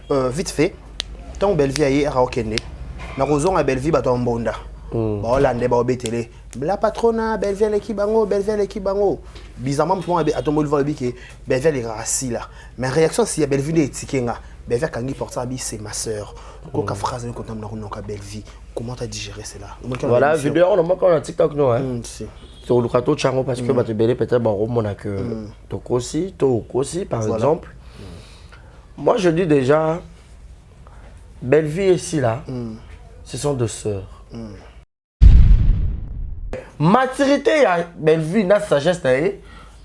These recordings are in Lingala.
vite fait tant Belleville aye a okende na kozon a Belleville bato mbonda ba Hollandais ba obetele la patrona Belleville l'équipe bango bizarrement pour atombo le voir que Belleville est rassis là mais réaction si ya Belleville est tikenga Belleville kangi porta bi c'est ma sœur quoi phrase ne content na Belleville comment t'as digéré cela voilà vidéo on a TikTok non hein sur le kato chango parce que bato belé peut-être ba romona que tokosi par exemple moi je dis déjà Belleville ici là ce sont deux sœurs maturité à Belleville na sagesse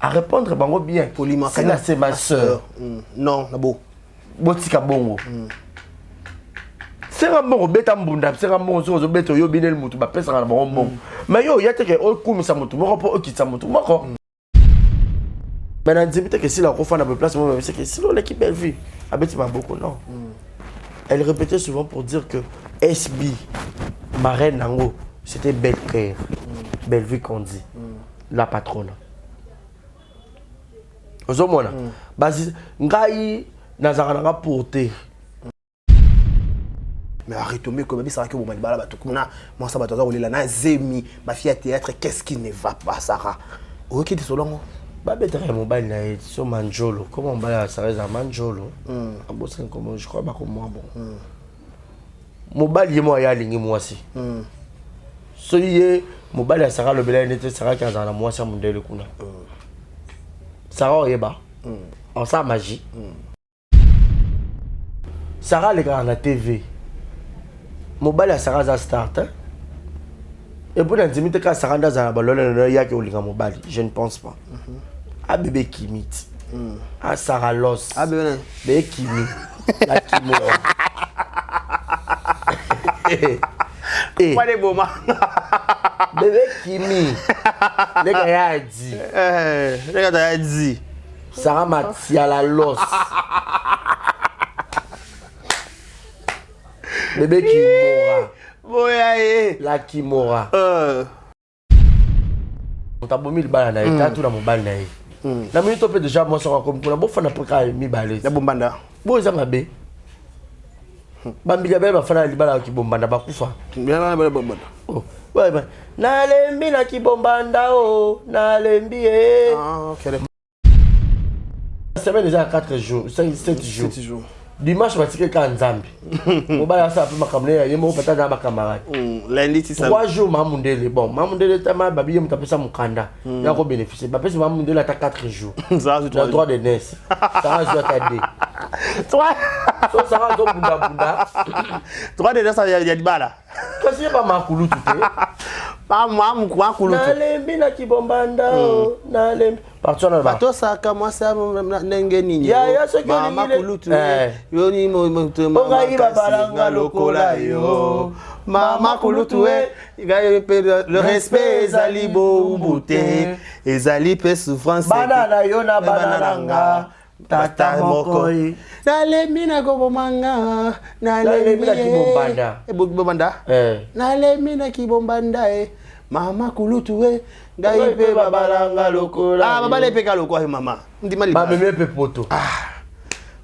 à répondre bango bien poliment c'est ma sœur non nabo botika bongo c'est un bon beta mbunda c'est un bon so beto yo binel mutu ba pesa na bon bon mais yo yate ke o kumisa mutu moko po okitsa mutu moko maintenant dis que si la refana na place moi c'est que sinon l'équipe Belleville abeti ma beaucoup non elle répétait souvent pour dire que SB marraine nango c'était Belcaire Belleville qu'on dit la patronne ozomona basi ngai nazaka nanga porter mais arrête-moi comme ça que vous m'avez balaba tout comme moi ça va te rouler là na zemi ma fille à théâtre qu'est-ce qui ne va pas Sarah OK tu solongo ba betre mobile na so manjolo comment bala ça reste manjolo abosen comme je crois ba comme moi bon mobile yemo ya lingi moi si so yé mobile Sarah le bela n'était Sarah qui a dans la moi ça mondele kuna Sarah yeba en ça magie Sarah les gars à la TV mobile Sarah za start hein? Et pour l'intimité quand Sarah dans la balole il y a que olinga mobile je ne pense pas ah bébé Kimit ah Sarah Loss ah bébé Kimi la Kimora quoi les beaux bébé Kimi les gars y a dit Sarah Matia la Loss bébé Kimora boya la Kimora on t'a bomi le bal na état tout dans mon bal na na minute peut déjà moi ça comme pour la bofa na preka mi balé la bombanda bo za mabe bambika beba fana libala ki bombanda bakufa bien na bombanda oh ouais ben na lembi na ki bombanda oh na lembi ah OK semaine déjà 4 jours 7 jours dimanche batike ka nzambi mobala ça peut makamle yemo peut-être na ba camarade lundi ti ça 3 jours mamundele bon mamundele tama babiye mutapesa mukanda ya ko bénéficier bapesa mamundele ata 4 jours ça le droit de naissance ça joue à aider toi ça va donc bunda droit de naissance il y a dibala kasi ba makulu tuté pas moi mukwa kulu na lembi na kibombanda na lembi partout na ba bato saka moi ça ndenge nini ya ce que mama kulu tu yo ni mo mama balanga lokola yo mama kulu tu le respect ezali bo ubute ezali pe souffrance banana yo na banana tata mokoi na lembi na kibomanga na lembi na kibombanda kibombanda na lembi na kibombanda mama kulutu ngai pe babalanga lokola babale pe ka lokola mama ndima li ba meme pe poto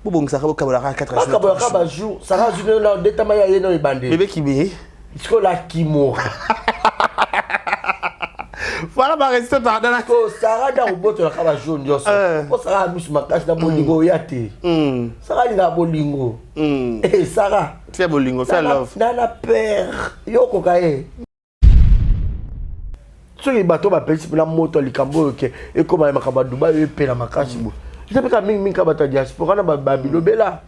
bobongisa ka kabala 4 jours kabala ka ba jour ça va journée là détama ya yeno ibande bébé kibe tiko la kimora voilà ba rester tardana ko Sarah da uboto la ka ba jour ndio so ko Sarah misu makasi na bolingo yate Sarah na bolingo Sarah fais bolingo fais love na père yoko kae soki bato bapesi mpona moto likambo oyo ke ekoma makambo ya Dubai epela makasi bo ezapeka mingi ka bato ya diaspora na babilobela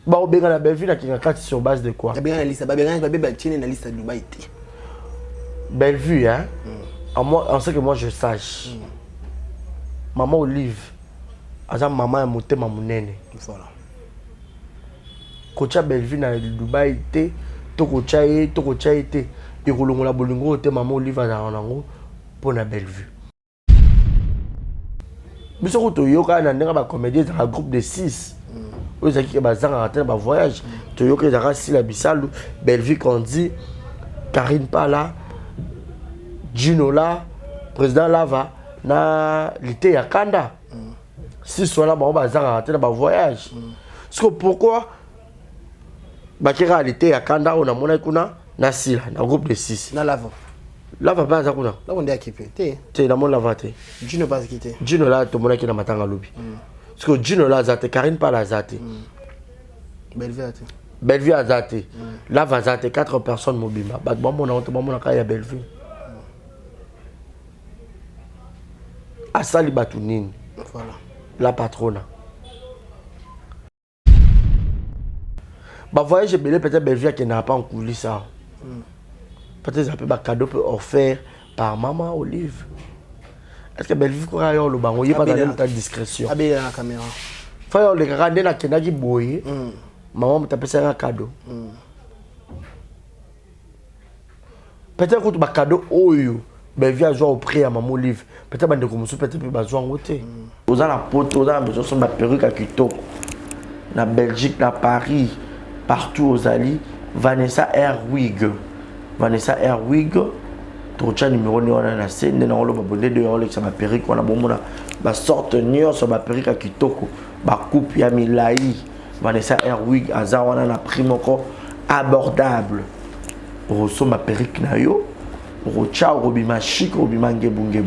baobenga na Belleville nakinga kati sur base de quoi na liste ya Dubai te Belleville hein en ce que moi je sache maman Olive aza maman ya motema monene voilà kocha Belleville na Dubai te tokocha ye te ekolongola bolingo te maman Olive na nango pona Bellevue biso ko toyoka na ndenge ba comédie dans un groupe de 6 oyo zaki bazanga atena ba voyage toyoka za Sila Bisalu Bellevue qu'on dit Karine Pala Gino la président Lava na lité ya Kanda 6 wana ba bazanga atena ba voyage Parce que pourquoi la réalité à Kanda, on a mon écouna, na Sila, na groupe de 6. Na lava. Lava pas à Kuna. Là, on est équipé. T'es dans mon lavate. Gino pas quitté. Gino là, tout le monde qui est dans ma tanga lobby. Parce que Gino là, Zate, Karine pas la Zate. Bellevue à te. Bellevue à Zate. Lava Zate, 4 personnes mobima. Bah, bon, mon a à Bellevue. À Sali Batounine. Voilà. La patronne. Bah, voyez, j'ai belé peut-être Bellevue qui n'a pas en coulisses ça. Peut-être un cadeau offert par maman Olive. Est-ce que Bellevue pourra y avoir le banc? Il n'y a pas de discrétion. Habillé dans la caméra. Il faut que les grands na kenaki boye. Maman m'a tapé un cadeau. Peut-être que tu as cadeau oyo. Bellevue a joué au prix à maman Olive. Peut-être que tu as peut-être besoin de côté. Vous avez la pote, vous avez besoin de perruque à Kitoko. Na Belgique, na Paris, partout aux alliés. Vanessa Airwig. Vanessa Airwig, tu as numéro de la scène, tu as abonné de Rolex, ma perruque, on a bon ma sorte de sur ma perruque à Kitoko, ma coupe ya Milaï. Vanessa Airwig, Azawana la prime encore abordable. Rosso ma perruque na yo, Rocha, Robima chic, Robima ngebu.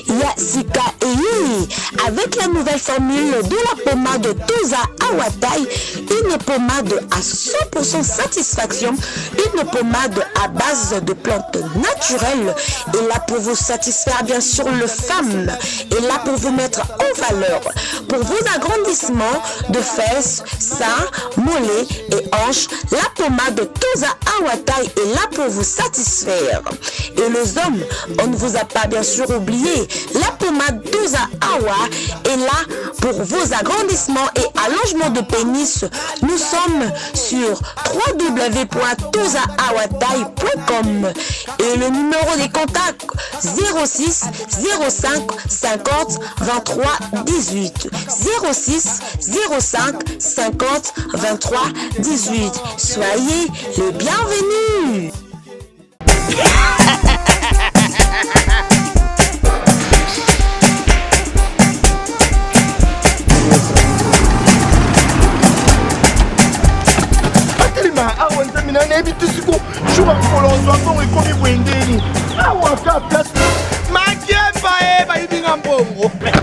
Yasika Eye, avec la nouvelle formule de la pommade Toza Awatai, une pommade à 100% satisfaction, une pommade à base de plantes naturelles, et là pour vous satisfaire bien sûr le femme, et là pour vous mettre en valeur, pour vos agrandissements de fesses, seins, mollets et hanches, la pommade Toza Awatai est là pour vous satisfaire. Et les hommes, on ne vous a pas bien sûr oublié, la pommade Toza Awa est là pour vos agrandissements et allongements de pénis. Nous sommes sur www.tozaawatai.com et le numéro des contacts 06 05 50 23 18 06 05 50 23 18. Soyez les bienvenus.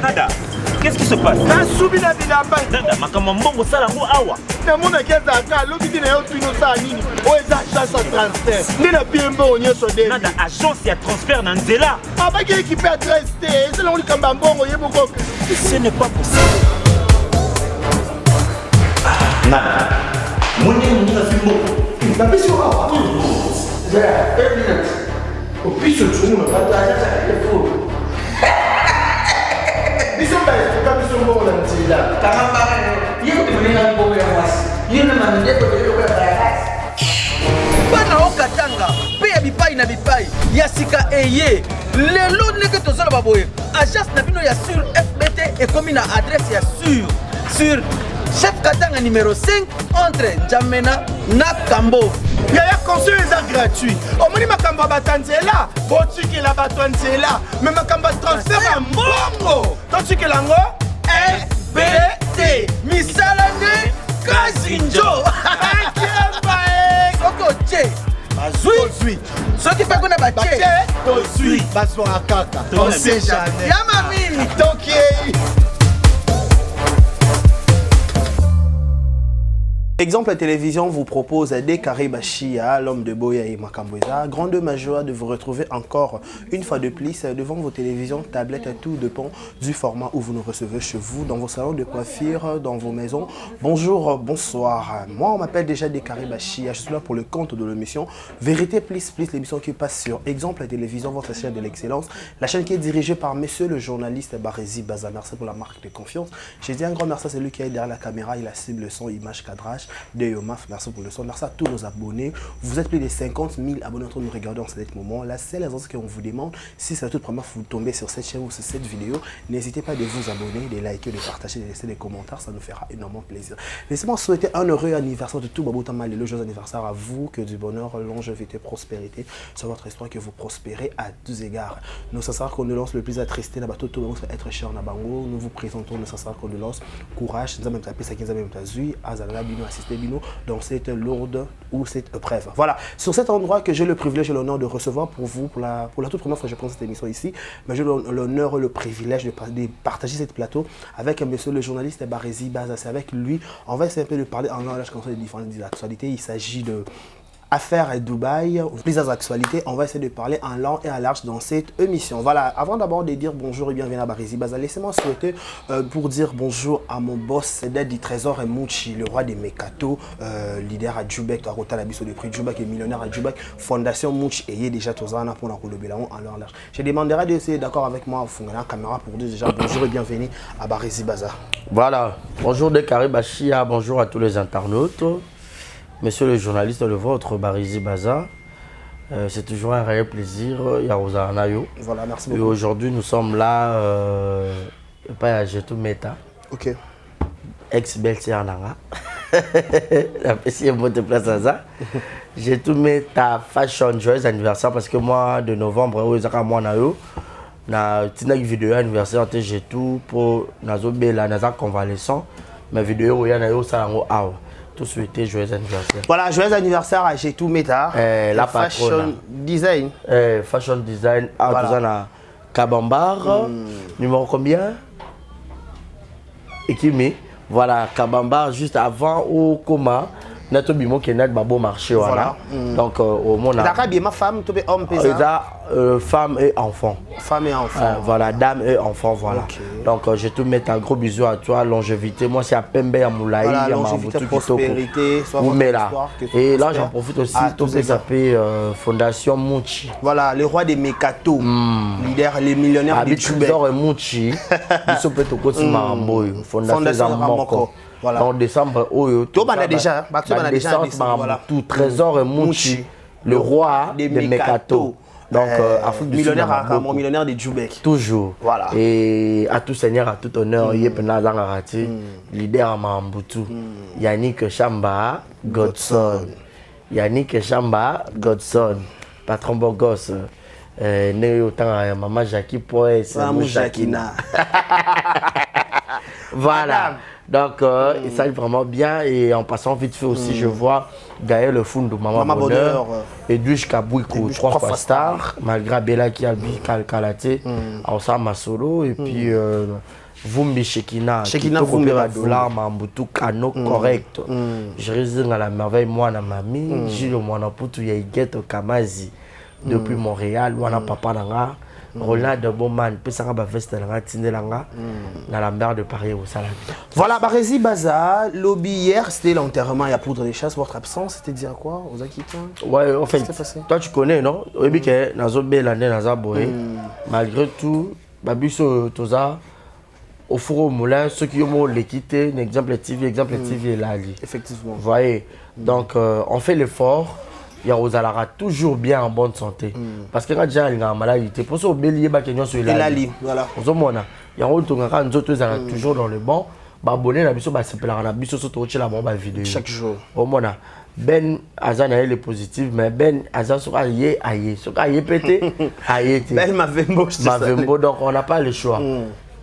Nada, qu'est-ce qui se passe? Nada, agence et transfert Nanzela. Ce n'est pas possible. Nada. Bana okatanga pe ya bipai na bipai Yasika Eye lelo ndenge tozala baboye agence na bino ya sur FBT ekomi na adresse ya sur chef Katanga numéro 5 entre Njamena na Kambo. Yaya conseil est gratuit. Au moins makamba batanzela, botiki la batanzela, mais makamba transfert à mbongo. Tandis que lango FBT misalane kazinjo. Oko che bazui soki pe kuna bache tozui bazwa kaka. On sait jamais. Yama mini Toki. Exemple, la télévision vous propose des Karibachia, l'homme de Boya et Makamboza. Grande joie de vous retrouver encore une fois de plus devant vos télévisions, tablettes, tout dépend du format où vous nous recevez chez vous, dans vos salons de coiffure, dans vos maisons. Bonjour, bonsoir. Moi, on m'appelle déjà des Karibachia. Je suis là pour le compte de l'émission Vérité Plus Plus, l'émission qui passe sur Exemple, la télévision, votre chaîne de l'excellence. La chaîne qui est dirigée par monsieur le journaliste Barézi Baza. Merci pour la marque de confiance. J'ai dit un grand merci à celui qui est derrière la caméra, il a cible son image cadrage. de Yomaf. Merci pour le son. Merci à tous nos abonnés. Vous êtes plus de 50 000 abonnés en train de nous regarder en ce moment. La seule chose qu'on vous demande, si c'est la toute première fois que vous tombez sur cette chaîne ou sur cette vidéo, n'hésitez pas de vous abonner, de liker, de partager, de laisser des commentaires. Ça nous fera énormément plaisir. Laissez-moi souhaiter un heureux anniversaire de tout Babou Tamal. Le joyeux anniversaire à vous. Que du bonheur, longévité, prospérité sur votre histoire, que vous prospérez à tous égards. Nos sincères condoléances le plus attristé, être cher Nabango. Nous vous présentons nos sincères condoléances. Courage, nous avons tapé ça, nous avons tapé Azala Bino, assisté Bino dans cette lourde ou cette épreuve. Voilà, sur cet endroit que j'ai le privilège et l'honneur de recevoir pour vous, pour la toute première fois que je prends cette émission ici, mais j'ai l'honneur et le privilège de partager cette plateau avec monsieur le journaliste Barési Baza. C'est avec lui, on va essayer un peu de parler en langage comme ça de différentes actualités. Il s'agit de affaires à Dubaï, plusieurs actualités. On va essayer de parler en long et en large dans cette émission. Voilà, avant d'abord de dire bonjour et bienvenue à Barési Baza, laissez-moi souhaiter pour dire bonjour à mon boss, c'est du Trésor et Mouchi, le roi des Mekato, leader à Djoubek, à Rota Labiso de prix Djoubek et millionnaire à Djoubek, Fondation Mouchi, et déjà Tozana pour la Kolobelao en long et large. Je demanderai d'essayer d'accord avec moi, à la caméra pour dire déjà bonjour et bienvenue à Barési Baza. Voilà, bonjour de Karibachia, bonjour à tous les internautes. Monsieur le journaliste, le vôtre, Barési Baza, c'est toujours un réel plaisir. Yarosa Nayo. Voilà, merci beaucoup. Et aujourd'hui, nous sommes là, pas à Jetou Meta. Ok. Ex-Beltier Nanga. La PC est montée place à ça. Jetou Meta Fashion, joyeux anniversaire parce que moi, de novembre, moi, Nayo, na une vidéo anniversaire, j'ai tout pour Nazo Bela, Naza convalescent. Ma vidéo, il y a Nayo Salango Awa. Tout souhaiter joyeux anniversaire. Voilà, joyeux anniversaire à Jetou Meta. La Fashion Design. Fashion Design. Ah, tout ça, na Kabambar. Numéro combien? Ekimi. Voilà, Kabambar, juste avant au coma. Nato Bimo qui est net babo marché. Voilà. Donc, au monde. D'accord, bien ma femme, tu es homme, femme et enfant. Femme et enfant. Voilà, dame et enfant, voilà. Okay. Donc, je te mets un gros bisou à toi, longévité. Moi, c'est à Pembe, à Moulaï, à longévité, prospérité, et là, j'en profite aussi, tout ce qui s'appelle Fondation Mouchi. Voilà, le roi des Mekato, leader, les millionnaires du Tchubek. Trésor et Mouchi, ils sont peut-être au côté de Maramboy, Fondation Zamoko. Voilà. En décembre, tout le déjà, tout Trésor et Mouchi, le roi des Mekato. Donc, millionnaire de Djoubek. Toujours. Voilà. Et à tout seigneur, à tout honneur, Yepena Zangarati, leader à Mambutu, Yannick Chamba, Godson. Yannick Chamba, Godson. Patron Bogos. Né autant à Maman Jackie Poes, Moujakina. Voilà. Donc, il s'agit vraiment bien. Et en passant vite fait aussi, je vois Gaël Le Fundu, Maman Bonheur, Edwige Kabouiko, 3 fois star, malgré Bella qui a bu Kalkalaté, Osama Solo, et puis Vumbi Shekina, Vumbi Dolar, Mambutu, Kano, correct. Je réside à la merveille, moi, na mamie, Gilles Moanaputu, Yaïgueto Kamazi, depuis Montréal, Wana Papa Nanga. Roland de Beauman, puis ça va veste dans la mer de Paris au Salade. Voilà, Barési Baza, lobby hier, c'était l'enterrement et la poudre des chasses. Votre absence, c'était dire quoi aux Aquitains? Ouais, en fait, toi tu connais, non? Oui, que Nazo Belane, Naza Boé, malgré tout, Babiso Toza, au four au moulin, ceux qui ont l'équité, exemple TV est là. Effectivement. Vous voyez, donc on fait l'effort. Yarozalara toujours bien en bonne santé. Parce que quand déjà il y a une maladie, pour ça au bélier, il y a sur la ligne. Voilà. Toujours dans le bon. Abonné la biso, c'est la biso surtout la bombe vidéo. Chaque jour. Au moins, Ben Azan est positif, mais Ben Azan sera aïe, sera aïe pété, aïe. Ben Mavembo, donc on n'a pas le choix.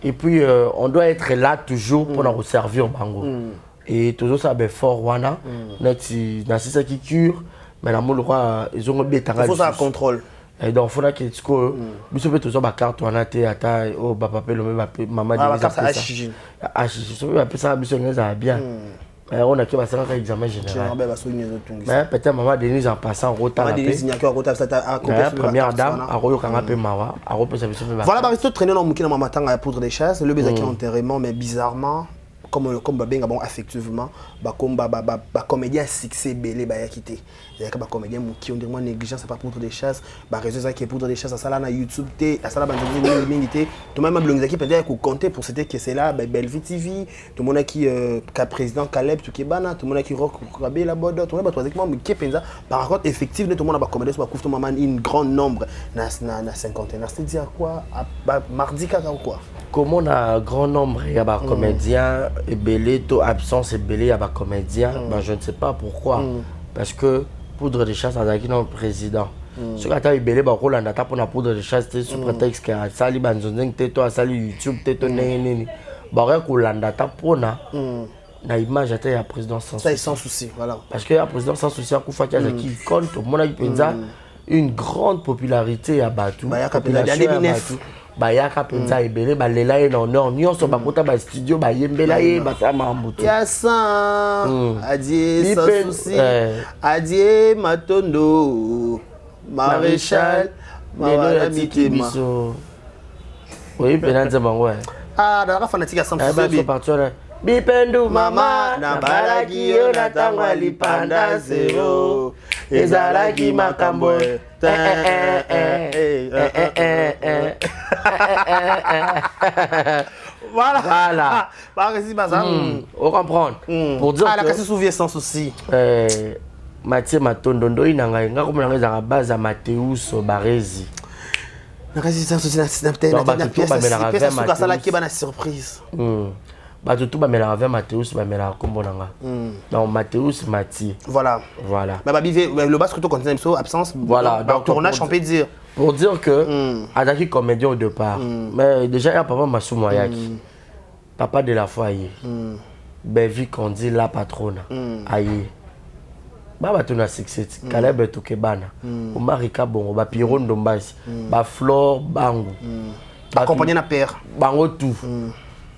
Et puis on doit être là toujours pour nous servir Bango. Et toujours ça, fort, Wana, c'est ça qui cure. Mais la moule ils ont bien il faut ça contrôle. Et donc il faut que tu ko biso peut toujours ba carte on a té ata o ba papa le même maman dit ça HG. HG so ba ça biso ngeza bien. On a que ba ça examen général. Mais peut-être maman Denise en passant retard. Maman Denise n'y a que retard ça a première dame a royo kanga pe mawa a repose biso. Voilà ba biso traîner dans mukina maman tanga poudre des chasses le baiser qui enterrement mais bizarrement comme babenga bon affectivement comme comédien succès belé ba yakité il y a comédien qui ont dit moi négligence pas poudre des chasses réseau ça qui est poudre des chasses ça là na YouTube té ça là banzoni minité tout même blongs qui peut-être compter pour c'était que c'est là Belleville TV tout le monde qui président Caleb tout qui bana tout le monde qui rock rabé la bodo tout le monde troisièmement qui penza par contre effectif tout le monde ba comédien sur couvre tout maman une grand nombre na 51 c'est dire quoi mardi kaka ou quoi comment on a grand nombre il y a des comédiens et belé to absence et belé il y a des comédiens je ne sais pas pourquoi parce que poudre de chasse avec un président ce que tu as belé ba ko landa ta pour la poudre de chasse sous prétexte que sali banzonzeng te to sali YouTube te to nini ba ko landa ta pour na image ata ya président sans souci voilà parce que la président sans souci a kufa qui compte mon a penza une grande popularité à Batu bayaka penza ebele balela ye na honneur nyonso bakota ba studio bayembela ye batama mbutu ya sa adie sans souci adie matondo maréchal mawala mitema oui penanza bango dans la fanatique à sans souci bipendu mama na balaki yo na tango alipanda zero ezalaki makambo voilà on comprend pour dire la casse souvient sans souci Mathieu Matondondo inanga nga comme nanga za base à Mateus Barezi na casse sans souci na pièce sur ça là qui ba na surprise bato tout bamela avec Mateus bamela kombo nanga donc Mateus Mati voilà mais ba bive le bas que tu continue so absence voilà donc tournage on peut dire pour dire que Adaki comédien au départ mais déjà il y a papa Massoum Ayaki papa de la foi aye Bevi Kondi la patronne aye baba tuna succès Caleb Tokebana Omarika Bongo ba Pierrot Ndombasi ba Flore Bangu accompagné na père bango tout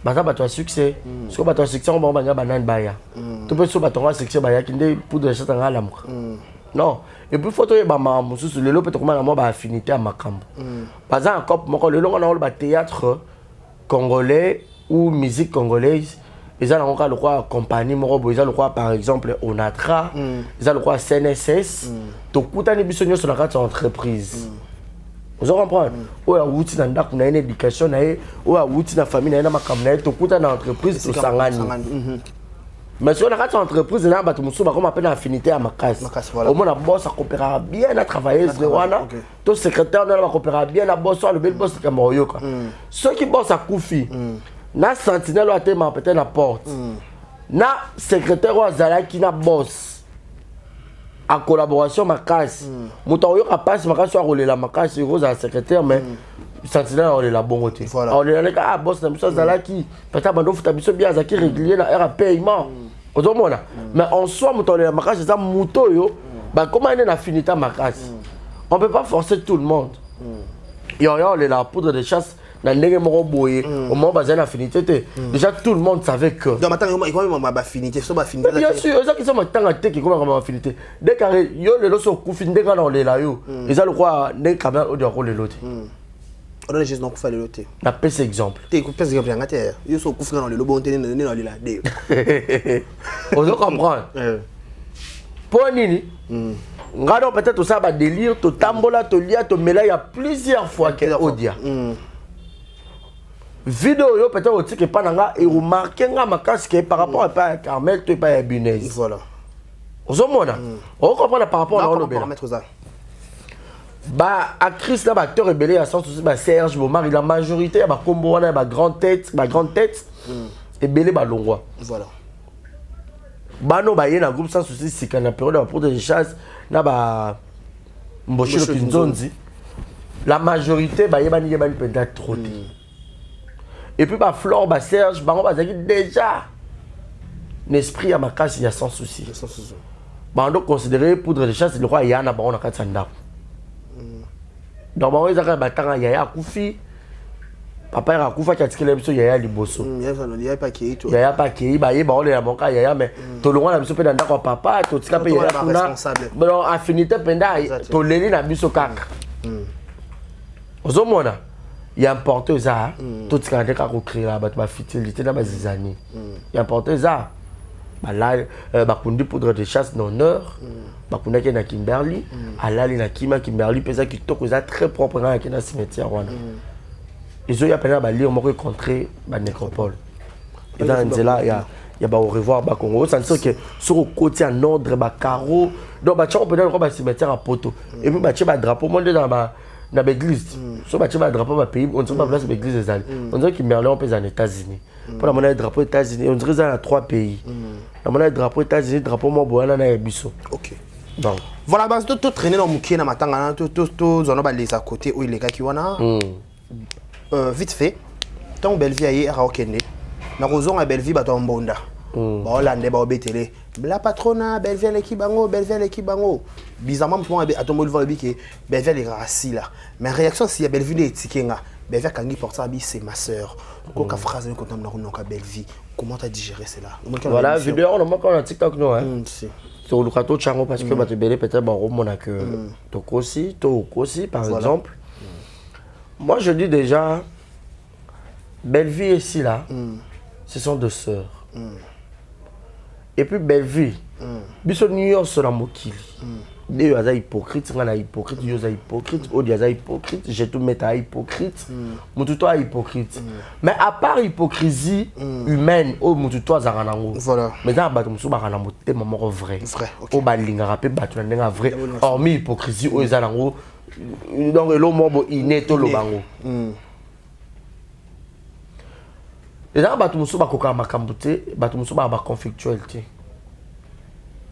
bata bato succès so bato succès on banga banane baya to pe so bato nga succès baya kinde pour de chata nga lamuka non et puis photo e ba mususu lelo pe to komana mo ba affinité à makambo baza en cop moko lelo ngana ba théâtre congolais ou musique congolaise ils ont encore le quoi compagnie moko ils ont le quoi par exemple Onatra ils ont le quoi CNSS to kutani biso nyo sur la carte entreprise. Vous comprenez? Ou à outil dans la une éducation, ou à outil dans la famille, dans ma caméra, tout coûte dans l'entreprise, tout s'engage. Mais si on a une entreprise, là, bah, tout le monde a une affinité à ma casse. Au moins, la boss a coopéré bien à travailler, tout secrétaire a coopéré bien à boss, le bel boss est mort. Ceux qui bossent à Koufi, na sentinelle a été peut-être la porte. Na secrétaire ou Zala qui na boss. En collaboration ma casse mouton yo passe ma casse sur la casse rose à secrétaire mais sentinelle on est la bonne côté on est là boss na biso zala qui peut-être bando futa biso bien za qui régulier na era paiement ozomona mais en soi mouton la casse ça mouton yo ba comment on est na finita ma casse on peut pas forcer tout le monde yo on est la poudre de chasse na ndenge moko boye au moment basé na affinité déjà tout le monde savait que donc maintenant il comment ma affinité so ba affinité bien sûr ça qui sont maintenant te qui comment ma affinité dès que yo le so kufi ndenge na le la yo ils a le quoi ndenge caméra au de le lote on a juste non kufa le lote na pèse exemple te ku pèse exemple ngate yo so kufi na le lobo on tene na le la de on doit comprendre pour nini ngado peut-être ça va délire to tambola to lia to mela il y a plusieurs fois que odia vidéo yo peut-être aussi que pas nanga et remarquer nga makasi que par rapport à pas Carmel tu pas Bunez voilà ozomona on comprend par rapport à paramètres ça ba actrice là ba acteur rebelle à sens aussi ba Serge Bomar la majorité ba combo wana ba grande tête et belé ba longwa voilà bano ba yena groupe sans souci c'est quand la période pour des chasses na ba Mboshilo Kinzonzi la majorité ba yebani peut-être trop. Et puis bah Flore, bah Serge, bah on va dire déjà l'esprit à ma casse il y a sans souci. Bah on doit considérer poudre de chasse le roi Yana bah on a quatre sandales. Donc bah on va dire bah tant Yaya Koufi, papa Yaya Koufa qui a tiré l'émission Yaya Liboso. Yaya pas qui tout. Yaya pas qui bah y bah on est à mon cas Yaya mais tout le monde a besoin de d'accord papa tout ce qu'il y a Yaya bah on affinité penda tout l'élite a besoin kaka. Ozomona. il y a importé ça tout ce qu'on a créé là bah fertilité dans les années il y a importé ça bah là bah kundi poudre de chasse d'honneur bah kundi qui na Kimberly alali na Kimberly pesa qui toko ça très propre dans le cimetière wana ils ont y a peine bah lire moi rencontrer bah nécropole et dans là il y a bah au revoir bah Congo ça veut dire que sur le côté en ordre bah carreau donc bah tu on peut dire bah cimetière à poteau et puis bah tu bah drapeau monde dans bah dans l'église so bah tu vas drapeau bah pays on dirait pas place l'église des Alpes on dirait qu'il merle en pays en États-Unis pour la monnaie drapeau États-Unis on dirait ça à 3 pays la monnaie drapeau États-Unis drapeau mo boana na biso OK donc voilà bah tout traîner dans mukie na matanga tout zona ba les à côté où il est qui wana vite fait tant Belleville ayi ra okende na kozon a Belleville ba to mbonda ba olande ba obetele la patrona Belleville l'équipe bango bizarrement pour atombo le vobi que Belleville est rassis là mais réaction si Belleville est tikenga Belleville kangi porta bi c'est ma sœur quoi phrase que tu as Belleville comment tu as digéré cela voilà vidéo on a encore TikTok non hein si sur le plateau chango parce que ba te belé peut-être ba romona que tokosi par exemple moi je dis déjà Belleville ici là ce sont deux sœurs et puis Belleville biso niyo sur la mokili Dieu a hypocrite ngana hypocrite Dieu a hypocrite Odi a hypocrite j'ai tout mettre à hypocrite mututo a hypocrite mais à part hypocrisie humaine au mututo zaranango voilà mais dans bato musu bakana motema moko vrai o balinga rapé bato na ndenga vrai hormis hypocrisie o ezalango donc lo mobo ineto lo bango et dans bato musu bakoka makambo te bato musu ba conflictuel te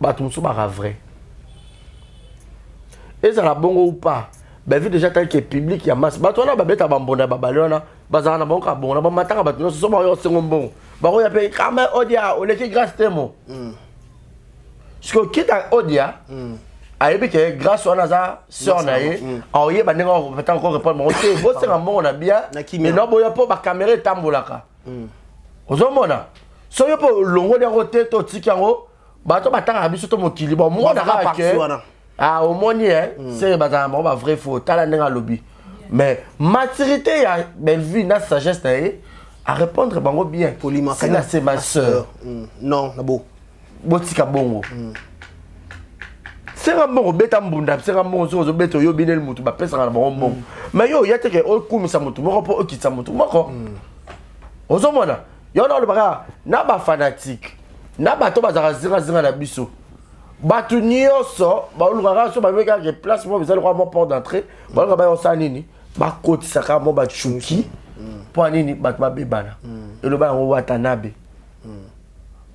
bato musu ba vrai et ça la bongo ou pas ben vu déjà tant que public il y a masse bato na ba beta bambona babalona bazana bonka bona ba matanga bato no so ba yo sengo bon ba ko ya pe kama odia o leki grâce temo ce que kita odia ayebi que grâce wana za sœur na ye aoye ba nenga ko peut encore répondre mon te bo senga mon na bien mais no boya po ba caméra tambolaka ozomona so yo po longo de roté to tikango bato batanga biso to mokili bon mo na ka ke ah au moins c'est bazama ba vrai faux tala nenga lobby mais maturité ya Belleville na sagesse na à répondre bango bien poliment c'est ma sœur non na beau botika bongo c'est un bon beta mbunda c'est un bon zo beto yo binel mutu ba pesa na bon mais yo yate ke o kumisa mutu moko po okitsa mutu moko ozomona yo na le baka na ba fanatique na bato bazaka zinga na biso bato nyonso baolukaka so bameka ke place mo bizali kwa mo port d'entrée balaka ba yosa nini bakotisaka mo bachuki po nini bato babebana eloba yango watanabe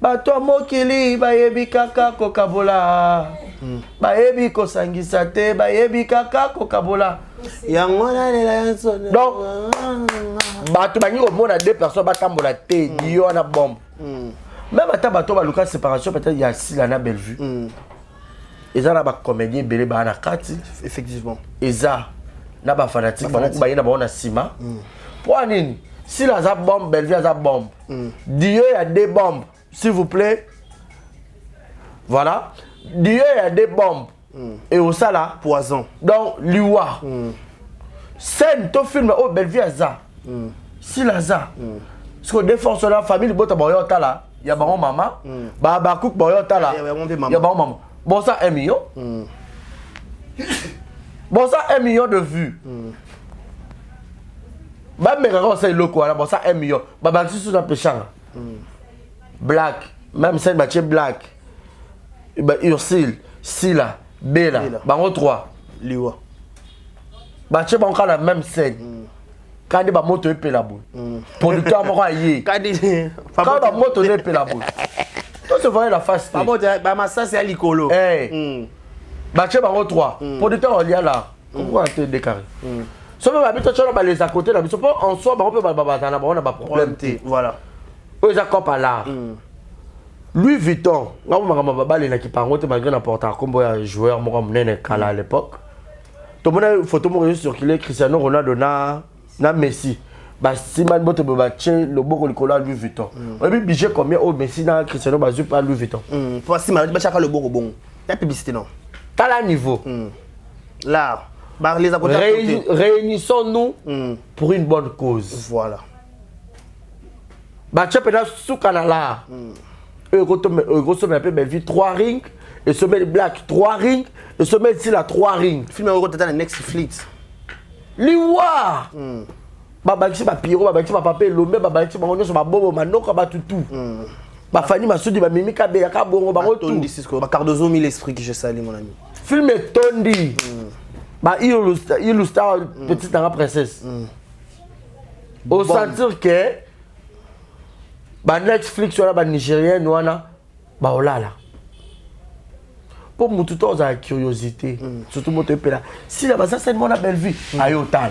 bato mokili bayebi kaka kokabola bayebi kosangisa te bayebi kaka kokabola yango na lela donc bato bangi komona deux personnes batambola te dio na bombe même à tabato baluka séparation peut-être il y a Sila na Bellevue eza na ba comédien belé ba na kati effectivement eza na ba fanatique ba ko ba yina ba na sima pour nini Sila za bombe Bellevue za bombe Dieu il y a des bombes s'il vous plaît voilà Dieu il y a des bombes et au sala poison donc liwa scène to film au Bellevue za Sila za parce que défense la famille bota ba yo tala il y a bon maman ba cook boyo tala il y a bon maman bon ça 1 million bon ça 1 million de vues ba me quand c'est loco là bon ça 1 million ba ba sous na péchanga black même c'est ba black ba Ursule Sila Bella bango 3 liwa ba che bango la même scène quand ba moto epé la boule producteur moko aye quand ba moto epé la boule toi tu vois la face ba moto ba massa c'est alikolo ba che bango 3 producteur olia là pourquoi te décarré so ba bito chola ba les à côté là biso en soi ba on peut ba na ba on a pas problème té voilà eux ça copa là Louis Vuitton ngabo mangama ba les qui pango te malgré n'importe combo ya joueur moko munene kala à l'époque to mona photo mo circuler Cristiano Ronaldo na Messi ba siman bote ba tien le boko likolo Louis Vuitton et puis budget combien au Messi na Cristiano bazu pas Louis Vuitton pour siman ba chaka le boko bon la publicité non t'as la niveau là Bah, les à côté. Réunissons-nous pour une bonne cause. Voilà. Bah, tu as Soukanala. Grosso modo, Belleville, 3 rings. Et Sommet Black, 3 rings. Et Sommet ici, 3 rings. Film est Next Fleet. Liwa! Babakisi ba Piro, babakisi ba Papé, Lomé, babakisi ba Onyo, ba Bobo, Manoka, ba Tutu. Ba Fanny Massoudi, ba Mimi Kabe, Yaka Bongo, ba Rotu. Ba Cardozo, 1000 esprits que je salue, mon ami. Film est Tondi. Ba Illustar, petite Nara princesse. Au sentir que ba Netflix, ba Nigérienne, ba Olala. Pour moi, tout le temps, la curiosité. Surtout, moi, si la base, c'est une bonne belle vie. Ayotala.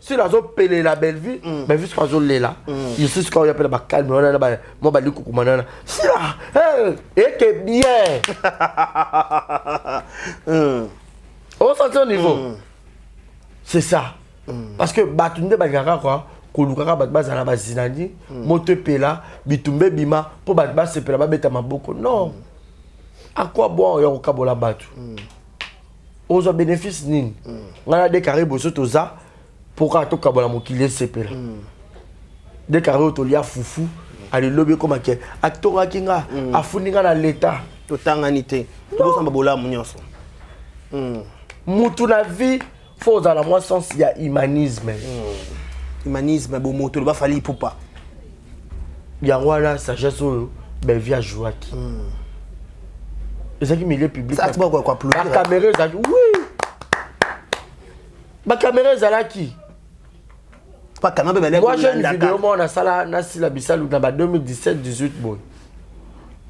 Si la zone pèle la belle vie, mais vu ce qu'on a là, il sait ce qu'on appelle la calme. Moi, je vais dire, si là, et que bien. On s'entend au niveau. C'est ça. Parce que, Batunde Bagara, quoi. Kolukaka batba na bazinani moto pela bitumbe bima po batba se pela babeta maboko non à quoi bon yo kabola batu ozo bénéfice nini ngana déclaré boso toza pour ka to kabola mokili se pela déclaré to lia fufu ali lobe comme que acteur kinga afuninga na l'état to tanganité to samba bola munyoso mutu na vie faut dans la moi sens il y a humanisme. Humanisme, bon moto, il va falloir pour pas. Il y a voilà sagesse au Belleville à Joaki. Et ça qui milieu public. Ça tu quoi plus. La caméra est oui. Ma caméra est là qui. Pas caméra mais moi j'ai une vidéo moi na sala na sila bisalu na 2017 18 boy.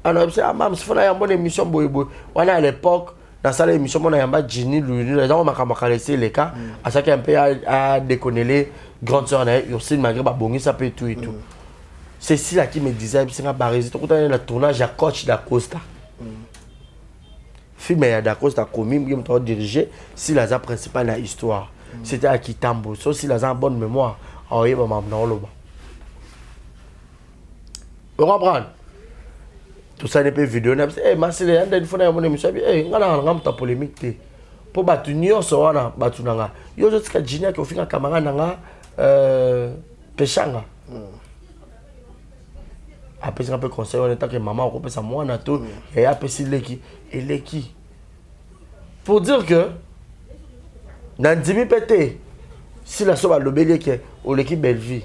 Alors c'est mam c'est fona ya bonne émission boy boy. On à l'époque dans la émission on a yamba Ginny Louis les gens m'a laissé les cas à ça qui un peu à déconner les grande sœur na Ursine malgré ba bongi ça peut tout et tout. C'est si là qui me disait c'est un barési tout temps le tournage à coach da Costa. Film ya da Costa commis qui me diriger si la principale la histoire. C'était à Kitambo. So si la bonne mémoire, on y va m'amener là-bas. Vous comprenez? Tout ça n'est pas vidéo. Eh, ma c'est les gens qui font une émission. Eh, on a un polémique. Pour battre une so wana battu nanga. Yo je tika Gina qui ofika camarade nanga peshanga. Après un peu conseil on était que maman on peut ça moi na tout et après si leki et leki. Pour dire que dans 10 pété si la soba lobeli que au l'équipe Belleville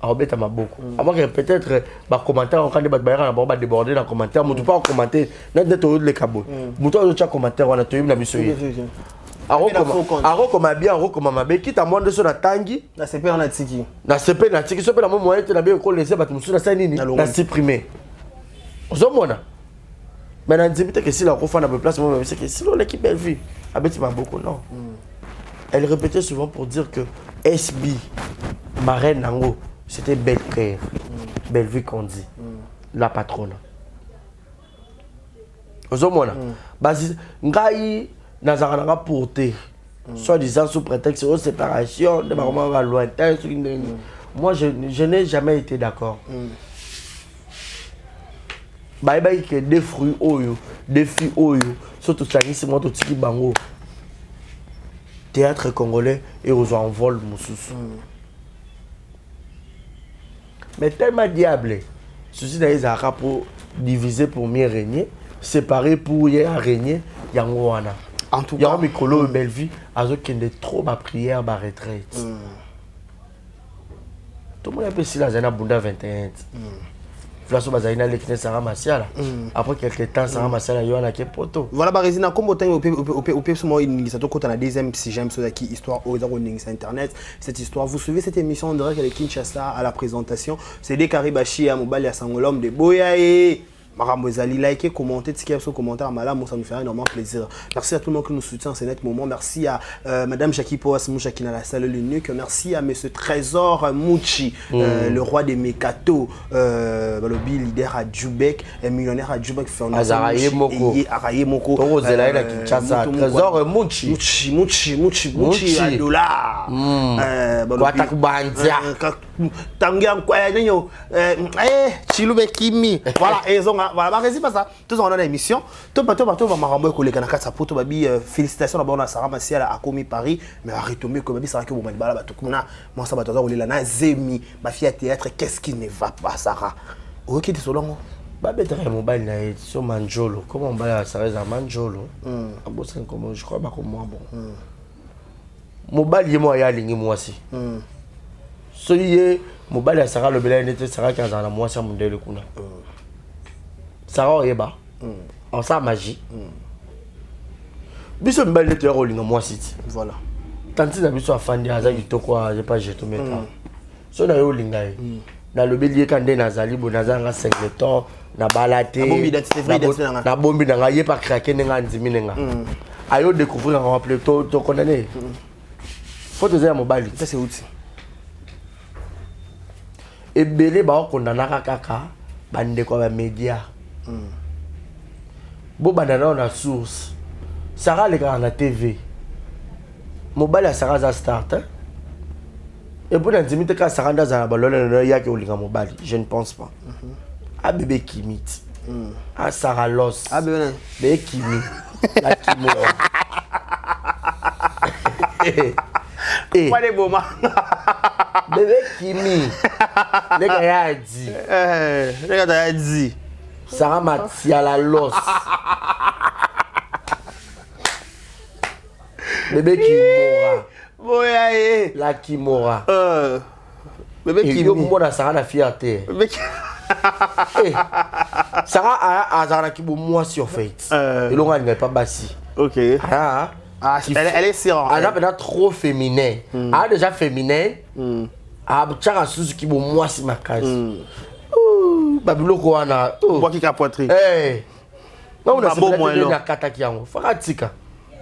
a obéta maboko. Avant que peut-être ba commentaire on quand débat bayra na ba déborder dans commentaire mutu pas commenter na de le cabo. Mutu o cha commentaire on a toyim na miso yi. Aro comme bien aro comme mabe quitte à moins de son tangi na CP on a tiki. Na CP na tiki so pe la mo moyen te na bien ko laisser batu musu na sa nini na supprimer. Ozomona. Mais na dibite que si la ko na place moi c'est que si l'équipe Belleville abeti maboko non. Elle répétait souvent pour dire que SB Marraine Nango c'était Belle-Claire, Belleville qu'on dit, la patronne. Ozomona. Basi ngai nazarana porté. Soit disant sous prétexte de séparation, de moments lointains. Moi je n'ai jamais été d'accord. Bye bye que des fruits oyo, des filles oyo, surtout ça c'est moi tout tiki bango. Théâtre congolais et aux envols moussousou. Mais tellement diable, ceci n'a pas pour diviser pour mieux régner, séparer pour y régner, yangoana. En tout cas, y'a un micro Belleville, azo kende trop ma prière ma retraite. Tout le monde a pu si la zana bunda 21. Après quelques temps, ça a eu un poto. Voilà, Barézina, comme autant au deuxième sixième qui histoire aux internet. Cette histoire, vous suivez cette émission en direct avec Kinshasa à la présentation. C'est des Karibachi à Mobali à Sangolom de Boyae. Maramozali, likez, commentez, tickez sur commentaire, Malam, ça nous fait énormément plaisir. Merci à tout le monde qui nous soutient en ce net moment. Merci à Madame Jackie Poas Moucha qui n'a la salle l'unique. Merci à Monsieur Trésor Mouchi, le roi des Mekato, Balobi, leader à Djoubek, millionnaire à Djoubek, Araye Moko. Trésor Mouchi. Mouchi, $. tangia quoi nyo chilube kimi voilà et voilà bah c'est pas ça tous on a une émission tout bateau va marambo ko le kana katsa poto babi félicitations d'abord na Sarah Masiala a commis Paris mais a retomber comme babi Sarah que bon bala bato kuna moi ça bato za olela na zemi ma fille à théâtre qu'est-ce qui ne va pas Sarah OK tu solongo ba betre mobile na so manjolo comment bala ça reste manjolo abosan comme je crois ba comme moi bon mobile moi ya lingi moi si so yé mobile ya Sarah le bela n'était Sarah 15 ans moi ça mondele kuna Sarah oyeba en ça magie biso mobile n'était rolinga moi si voilà tanti na biso afandi aza kitoko j'ai pas jeté mettre so na yo linga na le bélier quand des nazali bonazanga 5 temps na balate na bombi na ngaye pas craquer nga ndimi nga ayo découvrir en rappeler to condamné faut te dire mobile ça c'est outil et belé ba condamna kaka bande ko ba média bo banana na source Sarah le gars na TV mobile à Sarah za start et pour l'intimité quand Sarah dans balole ya ki olinga mobile je ne pense pas ah bébé kimit ah Sarah Loss ah bébé kimi la kimora quoi les moments bébé kimi les gars ya dit les gars ya dit Sarah Masiala Loss bébé kimora boya la kimora bébé kimora yo mona Sarah na fierté Sarah a Zara qui moi sur fait et l'on n'est pas bassi OK elle est sûre elle est trop féminin elle est déjà féminin tchara sous qui moi si ma case babilo ko ana moi qui capoterie non on a c'est la kataki yango fakatika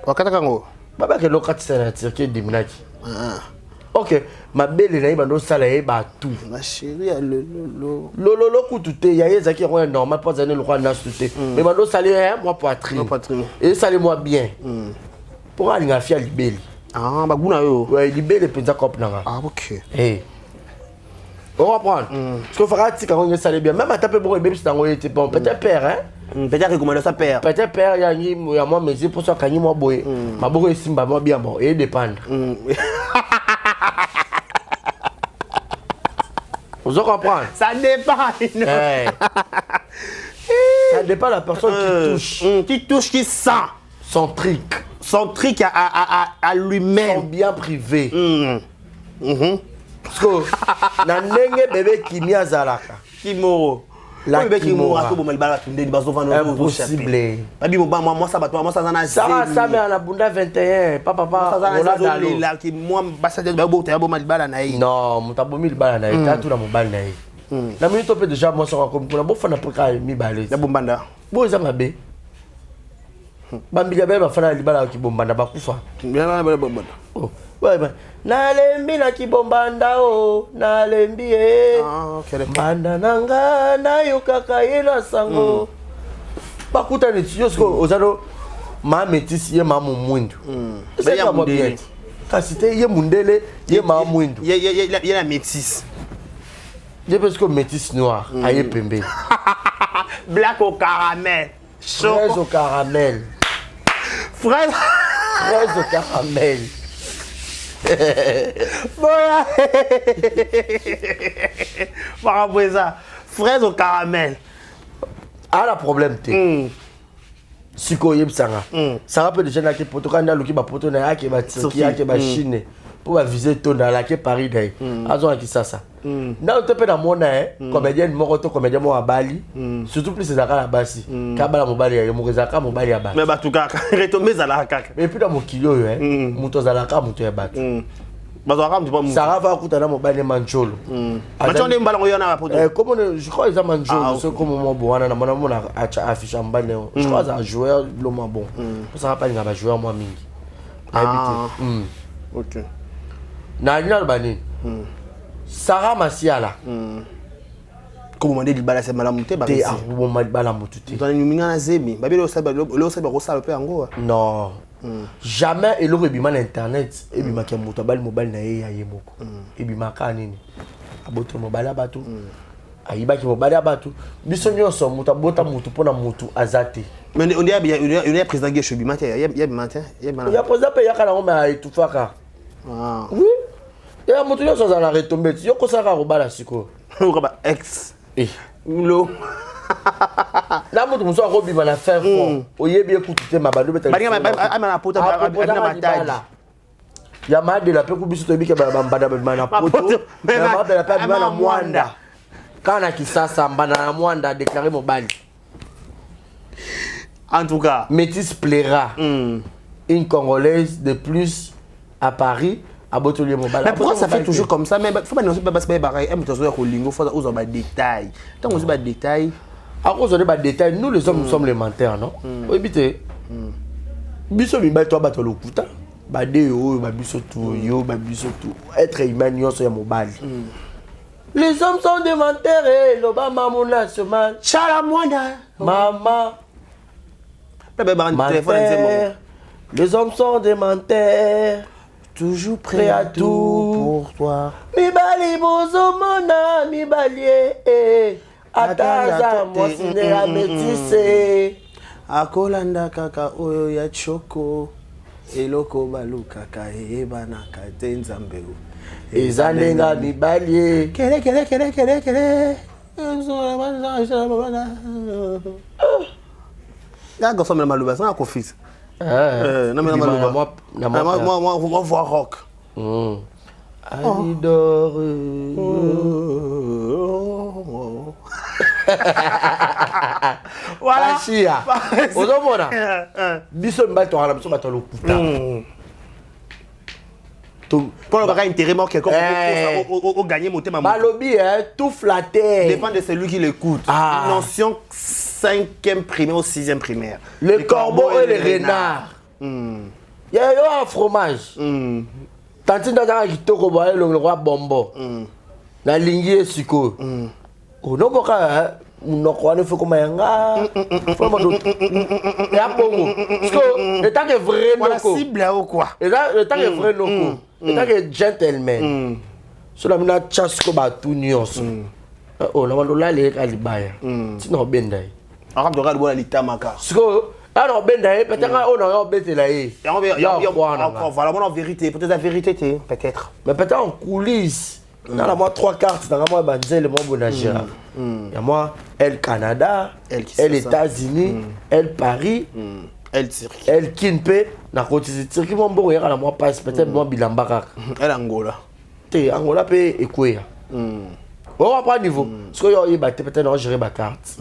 wakataka ngo baba ke lokati sana tirke diminaki OK ma belle na ibando sala e ba tout ma chérie lo kututé ya yeza ki est normal pas année le roi na tuté mais bando sala moi poitrine et sala moi bien pour aller nga fia libeli ba guna yo ouais libeli penza cop nanga OK on va prendre parce que fera tika on sala bien même taper bon bébé c'est ngoyé bon peut-être père peut-être recommander ça père peut-être père ya moi mais pour ça kanyi moi boy ma boko simba moi bien bon et dépendre vous comprenez ça dépend ça dépend de la personne qui touche qui sent son trick à lui-même son bien privé parce que na ndenge bébé kimi azalaka kimoro la bébé kimoro ko bomali bala tunde ni bazo vano impossible babi moi ça bato moi ça na Sarah ça mais na bunda 21 papa on a dalé là qui moi basa de babo te bomali bala na yi non mutabomi bala na yi ta tout na mobile na yi na minute pe déjà moi ça comme pour bo fana pour ka mi balé na bombanda bo za mabe bambika beba fana libala ki bombanda bakufa oh ouais nalembi na kibombanda o nalembi banda nanga nayokaka ye na sango bakuta ni tiosko ozalo ma métis ye ma mwindu c'est ça moi bien kasi te ye mundele ye ma mwindu ye la métis ye parce que métis noir aye pembe black au caramel fraise au caramel fraise au caramel voilà par ça fraise au caramel ah la problème te siko yebsanga ça rappelle déjà na ke poto kana loki ba poto na yake ba Turquie yake ba Chine pour ba viser to na la ke Paris dai azo ki sasa na to pe na mona comédien moko to comédien mo abali surtout plus za kala basi ka bala mobali ya mo zaka mobali ya ba mais batu kaka retomber za la kaka et puis dans mon kilo muto za la ka muto ya batu bazo ka muto ça va kuta na mobali manjolo manjolo mbala ngoyona ba poto comme je crois ils manjolo c'est comme mon boana na mona acha affiche mbane je crois ça joueur le moins bon ça va pas ngaba joueur moi mingi OK na ina bani Sarah Masiala comme on dit libala c'est malamu te ba te a bon malibala mututi to nyuminga na zemi babelo sabe ko sala pe ngo non jamais et l'autre bima na internet et bima ke moto bali mobile na ye ya ye moko et bima ka nini aboto mobali ya bato ayibaki mobali ya bato biso nyonso moto abota motu mpona motu aza te. Mais on dit il y a président Guécho Bimate, il y a matin, il y a président pe yaka nango mais etufaka. Ah. Oui. Il y a moto nyonso azala retomber yo kosaka robala siko. Roba ex. Lo. La moto muso akobima na faire fort. Oyebi ekutu te mabando beta. Balinga amana pota abina matadi. Ya made la pe kubiso to bike ba mbanda ba na poto. Na made la pe na mwanda. Kana kisasa mbanda na mwanda déclarer mobali. En tout cas, Métis plaira. Une Congolaise de plus à Paris, à Botolier Mobile. Mais pourquoi ça fait toujours comme ça? Mais il faut pas nous pas passer par pareil. Il faut aux détails. Tant qu'on a des détails. À cause de des détails, nous les hommes nous sommes élémentaires, non? Oui, bité. Biso mi ba to ba to lokuta. Ba de yo, ba biso tout, yo, ba biso tout. Être humain yo so ya mobile. Les hommes sont démentaires, l'Obama mon national. Chala mwanda. Maman. Téléphone, les hommes sont démentaires. Toujours prêt à tout pour toi. Mi bali bozo mona, mi balié. Ataza moi sine a métissé. Akolanda kaka oyo ya choko. Eloko balu kaka ebana katenzambeu. Ezanenga mi balié. Kele. Là, gosse, on malouba, c'est un confis. Non, mais malouba. Moi, on voit rock. Alidor. Voilà. Chia. Ozomona. Biso mbato ala biso bato lokuta. Pour le bagage intérêt mort quelqu'un au gagner mon thème. Balobi tout flatté. Dépend de celui qui l'écoute. Notion 5e primaire ou 6e primaire. Les corbeaux et les renards. Il y a un fromage. Tanti ndazaka kitoko boye le roi bombo. Na lingi siko. Ono boka munoko ane foko mayanga. Foma do. Ya bongo. Parce étant que vrai noko. La cible ou quoi? Étant que vrai noko. Étant que gentleman. Sur la mina chasko ba tout nyonso. Oh na malola le kalibaya. Sinon bendai. Arabe de regarder la litamaka. Siko alors bendai peut-être on a embêté là. Voilà mon vérité, peut-être la vérité peut-être. Mais peut-être en coulisses. Dans la moi 3 cartes, dans la moi Banzel, moi Bonagera. Il y a moi elle Canada, elle États-Unis, elle Paris, elle Turquie, elle Kinpe, na côté Turquie mon bon la moi passe peut-être moi Bilambara. Elle Angola. Té Angola pe Ekwea. On va pas niveau. Ce que yo batté peut-être on gérer ma carte.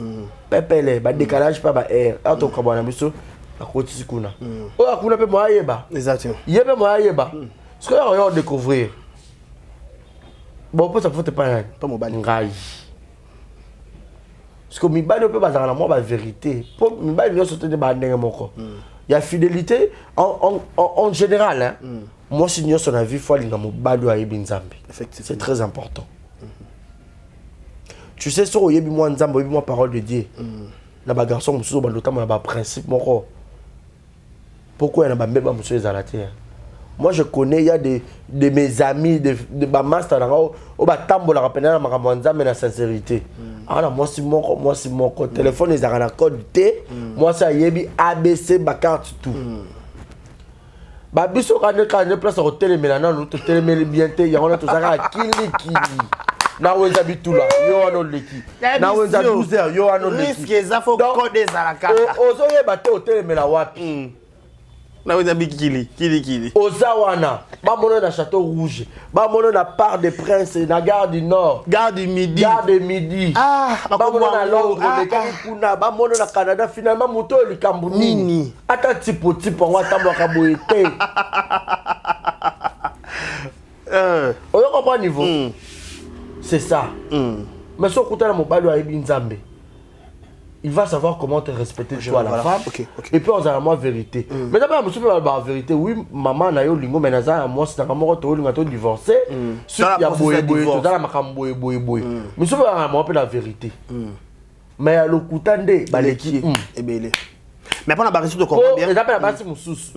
Pepele, ba décalage pas ba air. En tout cas bon biso na côté sikuna. O akuna pe moi yeba. Exactement. Yeba moi yeba. Ce que yo découvrir. Bon, pour ça, faut te pas mobile. Ngai. Parce que mi bali peut pas dans moi la vérité. Pour mi bali yo sauter de bandeng moko. Il y a fidélité en général hein. Moi si nous on a vu fois linga mo bali ayebi nzambe. Effectivement. C'est très important. Tu sais sur oyebi moi nzambe, oyebi moi parole de Dieu. Na ba garçon mususu ba lotama ba principe moko. Pourquoi il y a ba mbeba mususu ezalate? Moi je connais, il y a de mes amis, de ma master, au batambo la rappelle na makamanza mais la sincérité. Alors moi c'est mon téléphone les a code T, moi ça yebi ABC ba carte tout. Ba biso quand place au télé mais là nous télé mais bien té, y a on a tout ça kili. Na wenza bitula, yo ano leki. Na wenza 12h, yo ano leki. Risque ça faut code des alaka. Ozo yeba té au télé mais la wapi. Na wenza kili. Ozawana, ba mono na Château Rouge, ba mono na Parc des Princes, na Gare du Nord, Gare du Midi. Ah, ba mono na Londres, kuna, ba mono na Canada finalement moto likambu nini. Ata tipo on va tambo ka boyete. On comprend niveau. C'est ça. Mais si on écoute mon balo à Nzambe, il va savoir comment te respecter toi la femme. Et puis on a la vérité. Mais d'abord, je me suis fait la vérité. Oui, maman n'a eu lingo, mais n'a moi c'est un moment où tu as divorcé. Il y a boy, tu as la macamboy, boy. Mais je me suis fait la vérité. Mais à l'okutande, baleki. Et belé. Mais après on a barré sur de comprendre bien. Les appels à base moussous.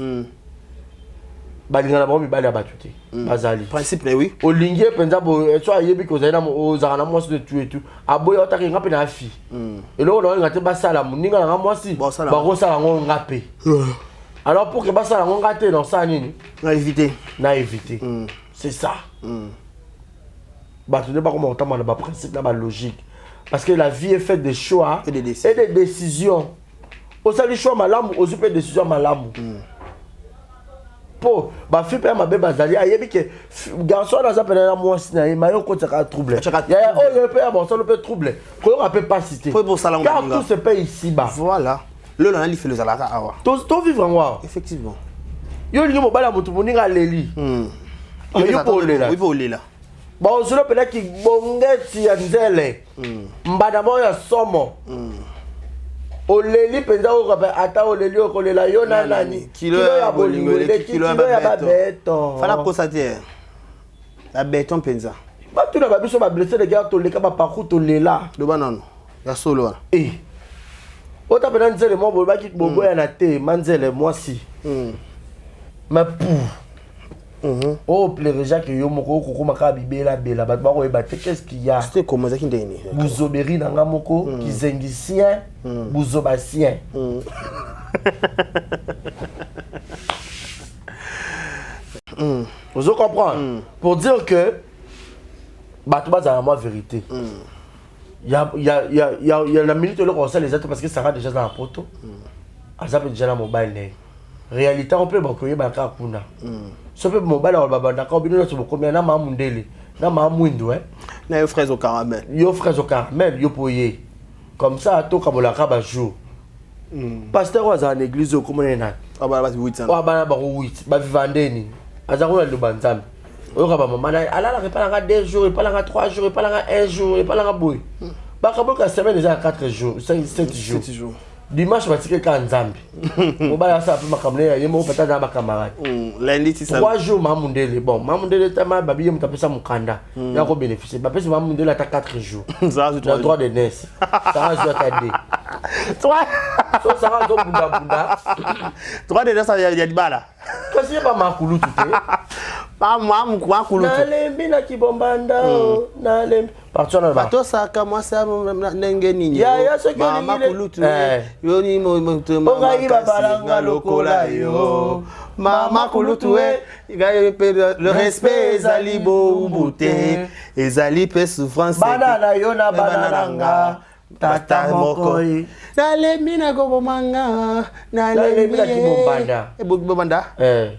balingana bango mibali ya bato te bazali principe na oui olingi penza bo so ayebi ko zana ozaka na mwasi de tu et tout aboya otaki ngape na fi eloko na ngate basala muninga na mwasi bakosala ngo ngape alors pour que basala ngo ngate dans ça nini na éviter c'est ça bato ne pas comment otama na ba principe na ba logique parce que la vie est faite de choix et des décisions osali choix malamu ozupe décision malamu po ba fi pe mabe bazali ayebi ke garçon na zapena na mwasi na yema yo kotaka trouble ya o yo pe bon ça le peut trouble ko yo peut pas citer car tout se paye ici bas voilà le na li fait le zalaka awa to vivre en wa effectivement yo lingi mobala mutu moninga leli yo po lela oui po lela ba ozolo pena ki bongeti ya nzele mbada mo ya somo oleli penza okabe ata oleli okolela yo na nani kilo ya bolingo kilo ya beton fala constater la béton penza bato na babiso ba blessé de guerre to leka ba parcours to lela do banano ya solo wana ota pena nzele mo bo baki bobo ya na te manzele mwasi ma oh plaisir Jacques yo moko kokoma ka bibela bela bato ba ko ebate qu'est-ce qu'il y a c'était comment ça qui ndeni buzoberi na nga moko kizengisien buzobasien vous comprenez pour dire que bato baza la vérité il y a la minute le conseil les autres parce que ça va déjà dans la poto azap déjà na mobile réalité on peut bakoye baka kuna so pe mobile wa babanda ka obino so bokomia na mamundele na mamwindu na yo fraise au caramel yo poye comme ça to kabola ka ba jour pasteur wa za l'église au komona na abana ba 800 abana ba 8 ba vivandeni azakuna lo banzambe oyo ka ba mama na alala repala ka 2 jours repala ka 3 jours repala ka 1 jour repala ka boy ba ka boka semaine déjà 4 jours 7 jours dimanche batike ka nzambi mobala sa pe makamle ya yemo pata na ba camarade lundi ti 3 jours mamundele bon mamundele tama babiye mutapesa mukanda ya ko bénéficier ba pesa mamundele ata 4 jours ça na droit de naissance ça joue ta dé toi so ça zo bunda droit de naissance ya dibala kasi ba makulu tuté ba mamu kwa kulu na lembi na kibombanda na lembi partout na ba to saka mwasa ndenge nini ya so que mama kulutu yo ni mo mama balanga lokola yo mama kulutu le respect ezali bo ubute ezali pe souffrance banana yo na banana tata moko na lembi na kibomanga na lembi na kibombanda bombanda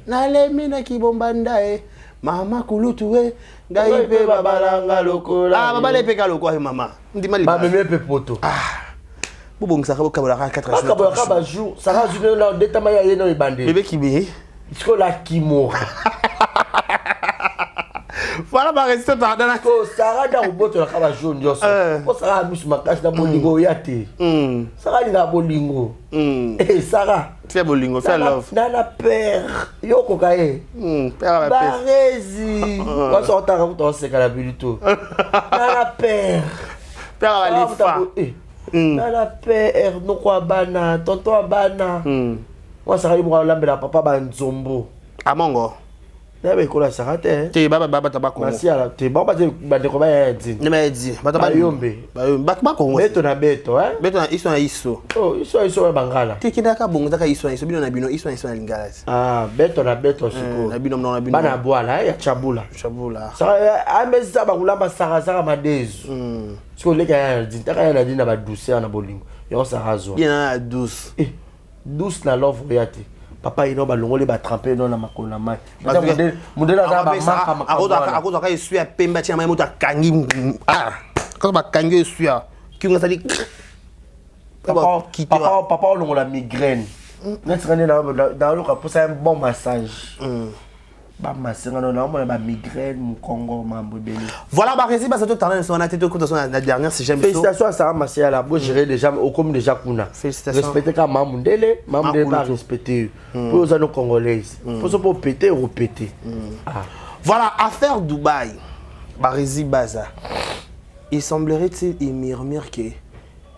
na lembi na kibombanda mama kulutu ngai pe babalanga lokola babale pe ka lokola mama ndimali ba meme pe poto bobongisa ka bokabola ka 4 jours bokabola ka ba jour ça va journée là détama ya yeno ibande bébé kibe isko la kimora voilà ba rester dans la ko sara da uboto la ka ba jour nyoso ko sara misu makasi na bolingo yate sara ni na bolingo sara fais bolingo fais love nana père yoko kae père barezi ko sorta ka to se kala bilito nana père alifa nana père no kwa bana tonto abana moi sara ibra lambela papa ba nzombo amongo Nebe kola sarate te baba tabako masiala te baba te bandeko ba yadi ne ma yadi baba yombe ba ko beto na beto beto na iso oh iso bangala te kinda ka bongo taka iso bino na iso na lingala beto na beto siko na bino bana bwala ya chabula sa ameza ba kulamba sara madezu siko leka ya dintaka ya na ba douceur na bolingo yo sarazo bien douce douce na love yati papa ino balongoli ba tremper non na makona mai modela za ba maka akoza ka esu ya pemba tia mai moto akangi quand ba kangi esu ya kinga sali papa olongola migraine neti kane na loka posa un bon massage ba masenga non na ba migraine mukongo mambo beli voilà ba rési ba ça tout talent on a été tout sur la dernière si j'aime félicitations à Sarah Massia là beau gérer déjà au comme déjà kuna respecter ka mamundele ba respecter pour aux nos congolais pour péter ou répéter voilà affaire Dubaï ba rési baza il semblerait-il il murmure que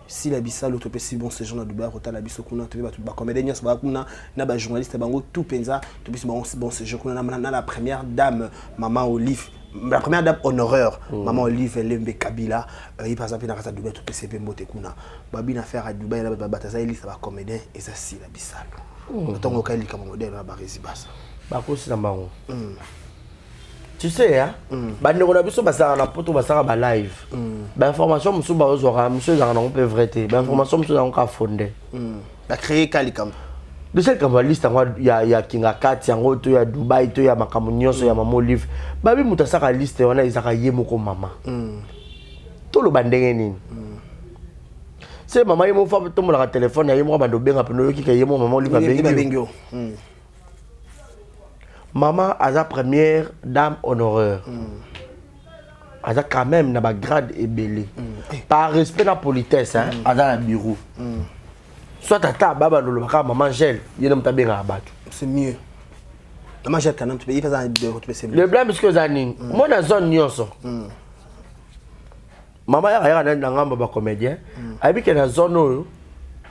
si la bisa l'autre si bon ces gens là Dubaï rota la biso kuna tu ba comédien ba kuna na ba journaliste bango tout penza tu bis bon ces gens kuna na la première dame maman Olive la première dame honoreur maman Olive Lembe Kabila il par exemple na kata Dubaï tout PCP mbote kuna babi na faire à Dubaï là ba bataza ili ça ba comédien et ça si la bisa tongo kali kama modèle na ba résidence ba ko si na bango tu sais hein bande ko na biso basara na poto basara ba live ba information musu ba ozora musu za na on peut vrai ba information musu za on ka fondé ba créer kalikam de cette comme liste ya kinga kati yango to ya Dubai to ya makamu nyonso ya mama Olive babi mutasaka liste wana izaka yemo ko mama to lo bandenge nini c'est mama yemo fa to mo la téléphone ya yemo bando benga peno yoki ka yemo mama Olive bengi maman a sa première dame honoreur. Elle a quand même na grade et belé. Par respect la politesse, hein, elle a un bureau. Soit tata baba no le maman gel, il ne bien à battre. C'est mieux. Maman gel quand même tu peux faire un de votre PC. Le blâme parce que zani, moi dans zone nyonso. Maman ya na ngamba ba comédien, abi que na zone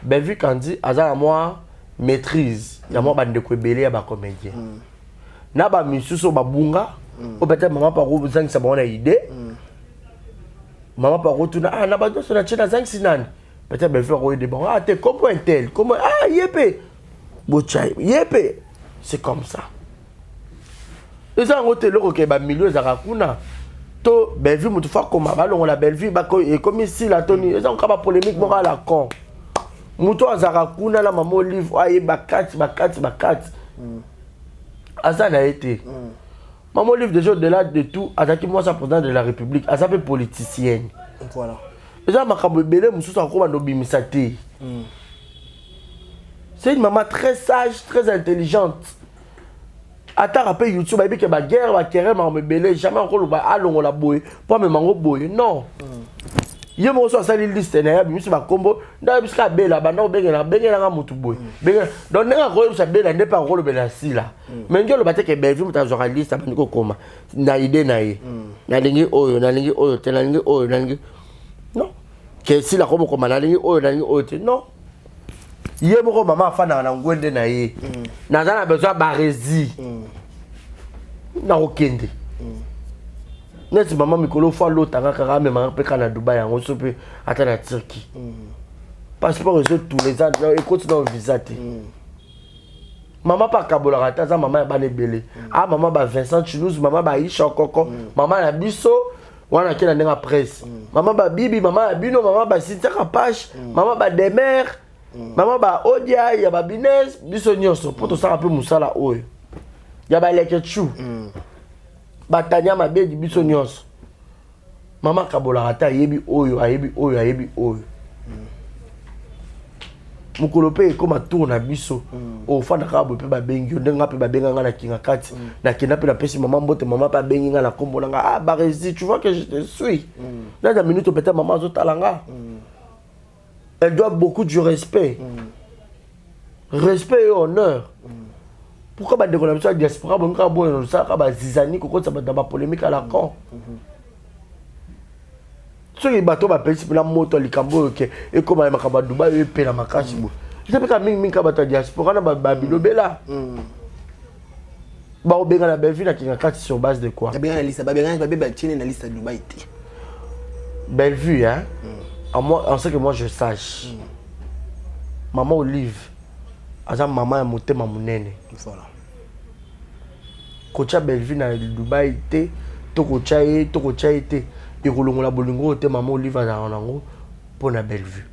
Bellevue kandi aza moi maîtrise, ya moi bande ko belé ba comédien. Na ba misuso babunga ou peut-être maman par où zang sa bonne idée maman par où tu na na ba doso na china zang sinan peut-être ben faire des bon ah t'es comment tel comment ah yépé bochai yépé c'est comme ça les gens ont le que ba milieu za kuna to Bellevue mutu fa comme ba longo la Bellevue ba et comme ici la toni les gens ka ba polémique mo la con mutu azara kuna la maman Olive aye ba kat ça a été. Maman Olive déjà au-delà de tout, attaqué moi sa présidente de la République, elle s'appelle politicienne. Voilà. Déjà ma kabebele mususu akoma no bimisate. C'est une maman très sage, très intelligente. Attends rappel YouTube ba que ba guerre ba querelle ma bebele jamais encore ba alongo la boye, pas même mango boye. Non. Ye mo so sali liste na ya biso ba kombo nda biska bela ba na bengela nga mutu boy bengela donc nga ko sa bela ne pas ko bela sila mais ngelo ba te ke Bellevue muta journaliste ba ndiko koma na idée na ye na lingi oyo te na lingi oyo na lingi non ke sila ko mo koma na lingi oyo te non ye mo ko mama fa na ngwende na ye na zana besoin ba rezi na okende Neti maman mikolo fa l'autre kaka même en peka na Dubaï en sope ata na Turquie. Passeport et tous les ans écoute dans visa té. Maman pas kabola rata za maman ba nebele. Ah maman ba Vincent Toulouse, maman ba Isha Koko, maman na biso wana kena ndenga presse. Maman ba Bibi, maman Abino, maman ba Cynthia Kapache, maman ba Demer, maman ba Odia, ya ba Binez, biso nyonso poto ça un peu musala oyo. Ya ba Lekechu. Batanya mabe di biso nyonso mama kabola ata yebi oyo mukolo pe koma tour na biso o fanda ka bo pe ba bengi ndenga pe ba benga nga na kinga kati na kina pe na pesi mama mbote mama pa bengi nga na kombo nga ah barezi tu vois que je te suis là dans minute peut-être maman zo talanga elle doit beaucoup du respect respect et honneur. Pourquoi ba décoller sur la diaspora bon ka bon ça ka ba zizani ko ça ba dans polémique à la con. Ce qui bateau ba pesi la moto likambo ke et comme ma ka ba Dubaï e pe na makashi bo. Je sais pas ka mingi ka ba diaspora na ba bilobela. Ba obenga na Bellevue na kinga kati sur base de quoi? Ba benga na liste ba tiene na liste Dubaï té. Bellevue hein. En ce que moi je sache. Maman Olive aza maman ya motema munene. Voilà. Kocha Bellevue na Dubaï te to kocha te e kolongola bolingo te maman Olive za nango pona Bellevue.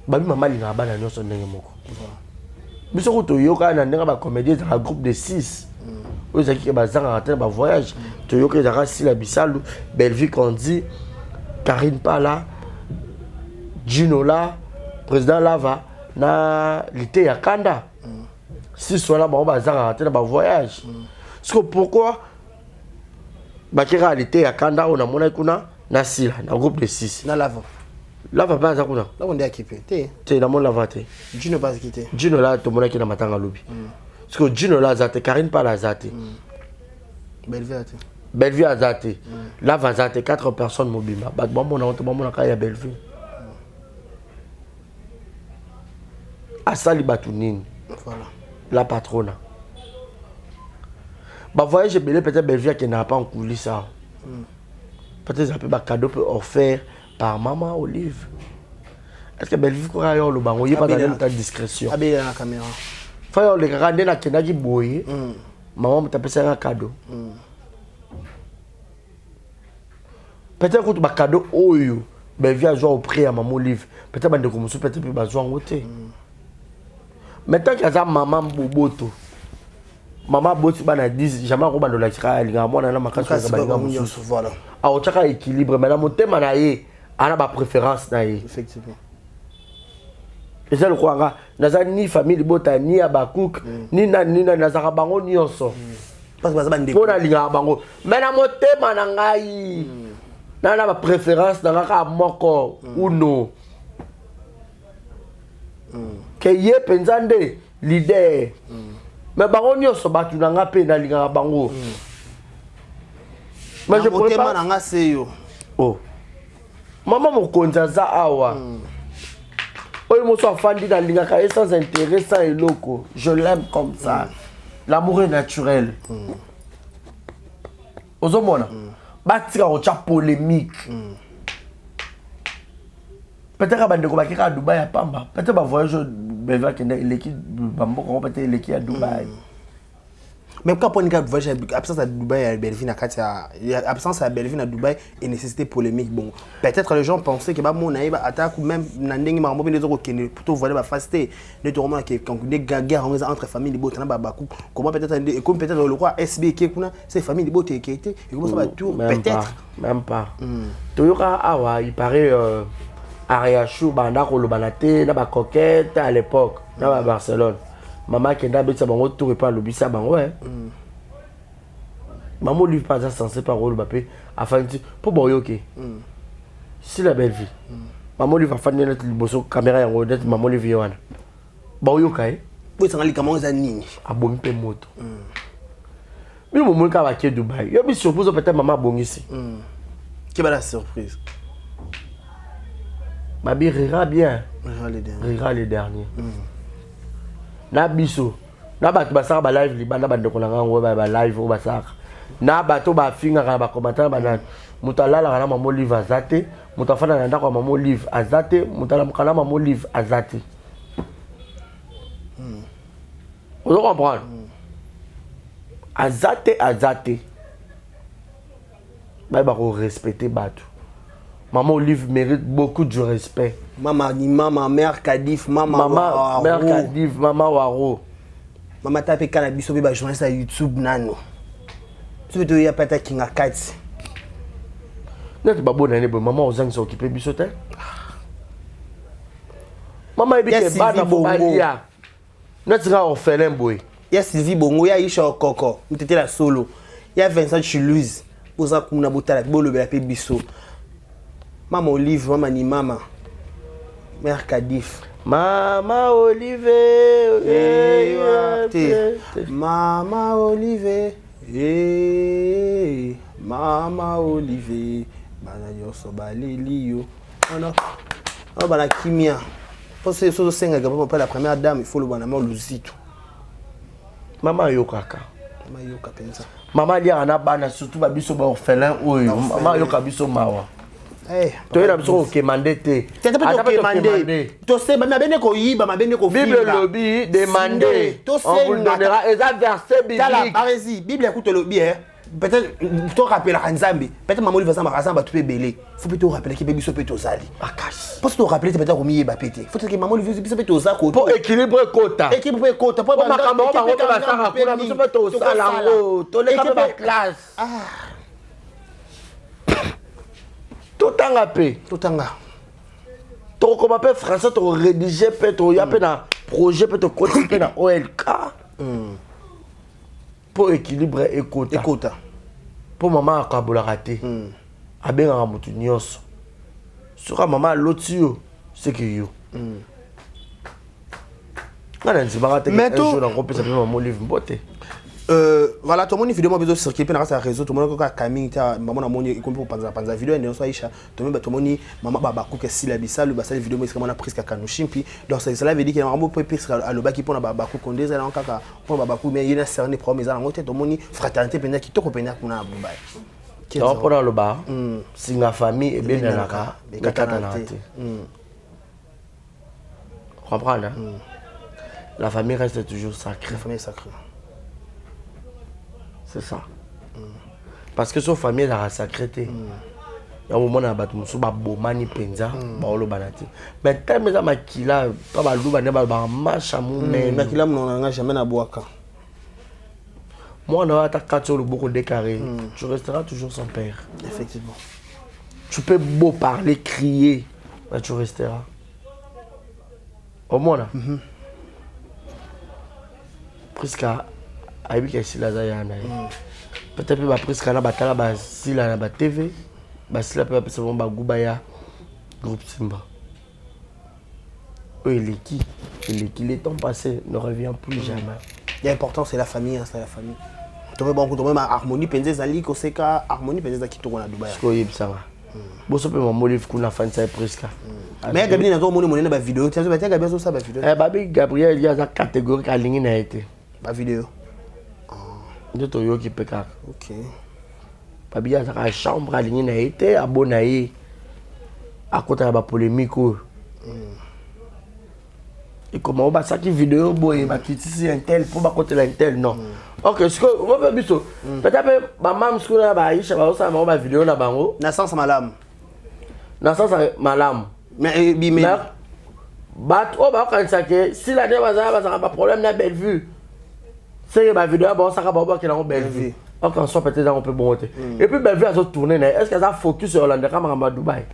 Babi maman linga bana nyonso ndenge moko. Voilà. Biso ko to yoka na ndenga ba comédien za groupe de 6. Oza ki ba zanga rater ba voyage. To yoka za Sila Bisalu, Bellevue Kandi, Karine Pala, Gino la, président Lava na l'été ya Kanda. Si soit ba bazanga rater ba voyage. Parce que pourquoi bakira l'été ya Kanda on a mona kuna na Sila na groupe de 6 na Lava. Lava ba za kuna. Là on est équipé. Te na mon Lava te. Gino pas quitté. Gino la to mona ki na matanga lobi. Parce que Gino la zate Karine Pala zate. Bellevue a zate. Lava zate 4 personnes mobima. Ba bon mona on to mona ka ya Bellevue. asali bato nini. Voilà. La patronne. Bah voyage belé peut-être Belleville qui n'a pas en coulisses ça. Peut-être un peu un cadeau offert par maman Olive. Est-ce que Belleville quoi ailleurs le bango, il pas dans ta discrétion. Abé la caméra. Faut le regarder la kenaki boye. Maman me taper ça un cadeau. Peut-être que tu as un cadeau oyo. Belleville a joué au prix à maman Olive. Peut-être que tu as peut-être besoin en côté. Maintenant qu'il y a maman boboto. Maman boti bana 10 jamais ko bando la tira linga mona na makaso ka balinga mususu voilà. A o tshaka équilibre mais na motema na ye ana ba préférence na ye Effectivement. Et ça le quoi naza ni famille bota ni abakouk ni na naza bango nyonso. Parce que ça bande Pona linga bango mais na motema na ngai na ba préférence na ka moko uno. Que ye penzande leader. Mais bango nyonso batu na nga pe na linga bango. Mais je pourrais pas na seyo. Oh. Maman mo konza za awa. Oyo mo so afandi na linga ka sans intérêt sans eloko. Je l'aime comme ça. L'amour est naturel. Ozomona. Batika o cha polémique. Peut-être que bande ko bakira à Dubaï à Pamba. Peut-être ba voyage Beva qui est l'équipe Bambo peut-être l'équipe à Dubaï. Même quand on a voyage absence à Dubaï à Belleville absence à Belleville à Dubaï et nécessité polémique bon. Peut-être les gens pensaient que ba mon naïba attaque ou même nandingi ma mobile des autres plutôt voilà ba fasté de tourment qui quand des guerres entre familles de botte na ba coup comment peut-être comme peut-être le roi SB qui kuna c'est famille de botte qui était et comment ça va tout peut-être même pas. Toyoka awa il paraît Ariachou banda ko lobanate na ba coquette à l'époque na Barcelone. Maman qui n'a pas bon retour et pas le bisa bango ouais. Maman lui pas censé parole bapé afin pour boyoke. Si la belle vie. Maman lui va faire notre bosso caméra en rodette maman lui viwana. Boyoka eh. Pour ça les comment ça nini. Abomi pe moto. Mais mon mon ka va ke Dubaï. Yo bi surprise peut-être maman bon ici. Qui va la surprise. Babi rira bien. Rira les derniers. Na biso. Na bato basaka ba live libanda bande ko nanga ngo ba live o basaka. Na bato ba finga ka ba commentaire banana. Mutalala kana mamo live azate, mutafana na ndako mamo live azate, mutala mukana mamo live azate. Vous comprenez? Azate. Ba ko respecter bato. Maman Olive mérite beaucoup de respect. Maman mère Kadif, maman mère Kadif, maman Waro. Maman tape cannabis sur ba journaliste à YouTube nano. Tu veux y a peut-être qui nga kati. Net ba bonne bo maman ozang s'occuper bisote. Maman ebike bana bobalia. Net nga orphelin boy. Ya Sylvie Bongo ya Isha Okoko, mutete la solo. Ya Vincent Chuluze, oza kuna botala bolo be la pe biso. Maman Olive, maman ni maman. Mère Kadif. Maman Olive. Maman Olive. Maman Olive. Bana yoso baleli yo. Non. On bana kimia. Parce que ce senga pas la première dame, il faut le bana luzito. Maman yokaka. Maman yoka penza. Maman lia na bana surtout ba biso ba orphelin oyo. Maman yoka biso mawa. Eh, tu es absolument OK mandé. Tu demandé. Tu sais, ma bene ko yiba, ma bene ko Bible lobby demandé. On vous donnera exact verset biblique. Vas-y, Bible écoute le bien. Peut-être tu rappelles la Nzambe. Peut-être maman lui va ça ma tu peux belé. Faut plutôt rappeler qu'il biso peut tozali. Akash. Parce que tu rappeler peut-être komiye ba pété. Faut que maman lui biso peut tozako. Pour équilibrer quota. Équilibrer quota. Pour ma camarade ba rota ba sanga kuna biso peut tozalango. To les ka ba classe. Totanga pe. Totanga. To comme appel français to rédiger peut to ya pe na projet peut to continuer na OLK. Pour équilibrer écota. Pour maman akabola raté. Abenga mutu nyonso. Sura maman lotio c'est que yo. Mais tout maman livre mbote. Voilà, tout le monde vidéo besoin circuler dans sa réseau, tout le monde a Camille, maman a moni comme pour panza vidéo et soit Aisha, tout le monde maman baba ko que si la bisa le basa vidéo mais comment a pris kanushim puis donc cela veut dire que maman peut pris à le bas qui pour baba ko condé ça en kaka pour baba ko mais il y a cerné problème ça en côté tout le monde fraternité penza qui to ko penza kuna Dubaï. Donc pour le bas, si la famille est bien là mais katanate. Comprendre? La famille reste toujours sacrée. La famille est sacrée. C'est ça. Parce que son famille est la sacrée. Il y a un moment où on a bomani penza, baolo banati. Mais tellement ça makila, pas balou bané balba machamou mais makila on n'a jamais na boaka. Moi on a ta carte le beaucoup décarré. Tu resteras toujours son père. Effectivement. Tu peux beau parler, crier, mais tu resteras. Au moins là. Presque avec les Silazaya peut-être que presque na batala ba sila na ba TV ba sila peut passer bon ba Goubaya groupe Simba. Les temps passés ne revient plus jamais. L'important c'est la famille, c'est la famille. Tu veux bon ma harmonie penze zali ko seka harmonie penze zaki to na Dubaï. Ko yebsanga. Bo so pe mo molif kuna fan ça presque. Mais Gabriel na to moni na ba vidéo, tu as Gabriel so ça ba vidéo. Babi Gabriel il y a sa catégorie aligné na été. Ba vidéo. Ndoto yo ki peka. OK. Babi ya sa chambre aligné na été abonaye. À côté de la polémique. Et comment on va ça qui vidéo boy ba critiquer un tel pour ba côté un tel non. OK, ce que on va biso. Peut-être ba mam ce que ba Aisha ba ça ba vidéo na bango. Na sens malam. Na sens malam. Mais bat o ba kan ça que si la dé ba ça ba problème na belle vue. C'est ma vidéo bon ça va pas que la belle vue. OK, on soit peut-être on peut monter. Et puis belle vue a se tourner est-ce que ça focus sur Hollande comme à Dubaï.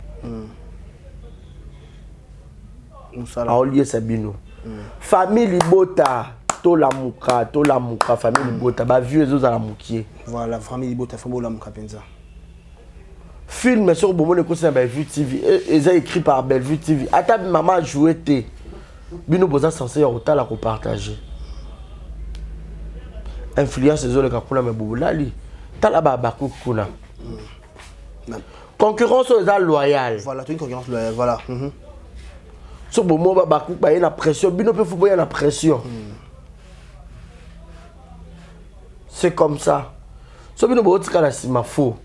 À Olivier Sabino. Famille Libota, Tolamuka, famille Libota, ba vieux les à Moukié. Voilà, famille Libota, famille Lamuka penza. Film sur Bomo conseil Bellevue TV, ils ont écrit par Bellevue TV. Ata maman joué té. Bino boza censé autant la partager. Influence les autres kapuna me boulali. Tala ba bakukuna. Concurrence aux loyale. Voilà, tu une concurrence loyale, voilà. So bomo ba bakuk ba na pression, bino pe football y a la pression. C'est comme ça. So bino bo tika la sima faux.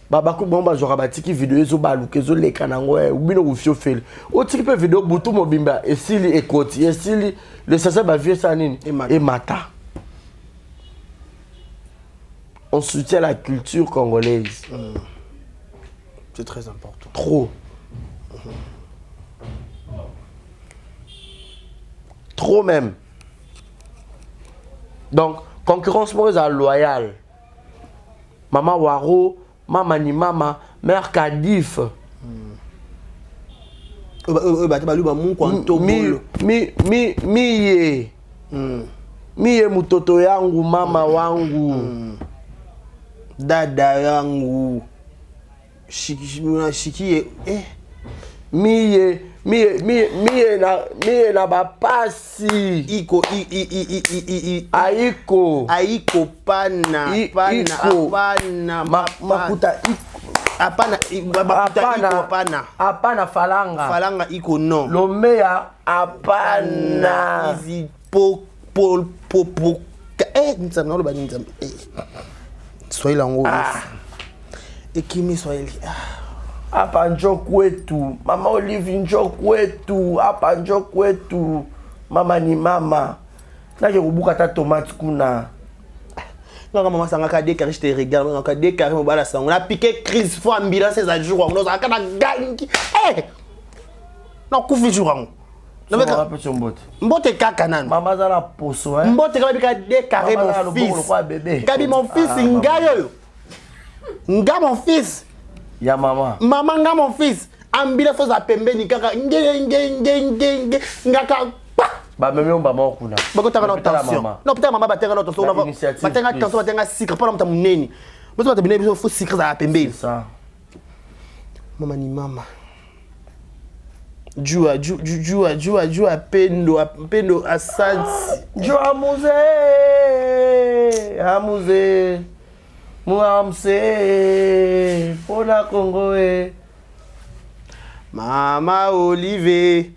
Ba bakuk bon ba jora batiki vidéo zo ba luke zo leka nango ou bino ou fio fel. O tiki pe vidéo butu mobimba et sili et koti, et sili le sasa ba vieux sanine et mata. On soutient la culture congolaise. C'est très important. Trop. Trop même. Donc, concurrence moi loyale. Maman Waro, Maman ni Mama, Mère Kadif. Miye mutoto yangu, mama wangu. Dada yangu. Shiki Miye na bapasi iko aiko pana makuta apana falanga iko no lomea apana izi po nzambe lo bani nzambe Swahili ngo ekimi Swahili hapa njo kwetu, mama Olive njo kwetu, hapa njo kwetu, mama ni mama. Nake kubuka ta tomate kuna. Nga mama sanga ka déclaré, je te regarde, nga ka déclaré mo bala sanga. On a piqué crise fois ambulance ces jours, on a kana gangi. Eh! Non kufi jour. Non mais ka petit mbote. Mbote kaka nan. Mama za la poso hein. Mbote ka bika déclaré mon fils. Kabi mon fils ngayo. Nga mon fils. Ya mama. Maman nga mon fils. Ambila foza pembeni kaka nge ngaka. Ba meme on ba mo kuna. Ba kota na tension. Non peut-être maman ba tenga na tension. Ba tenga tension ba tenga sucre pour mta muneni. Bo so ba bine biso fo sucre za pembeni. C'est ça. Mama ni mama. Jua pendo asante. Jua mose. Amuse, Mouamse, Pona Congo. Mama Olivier,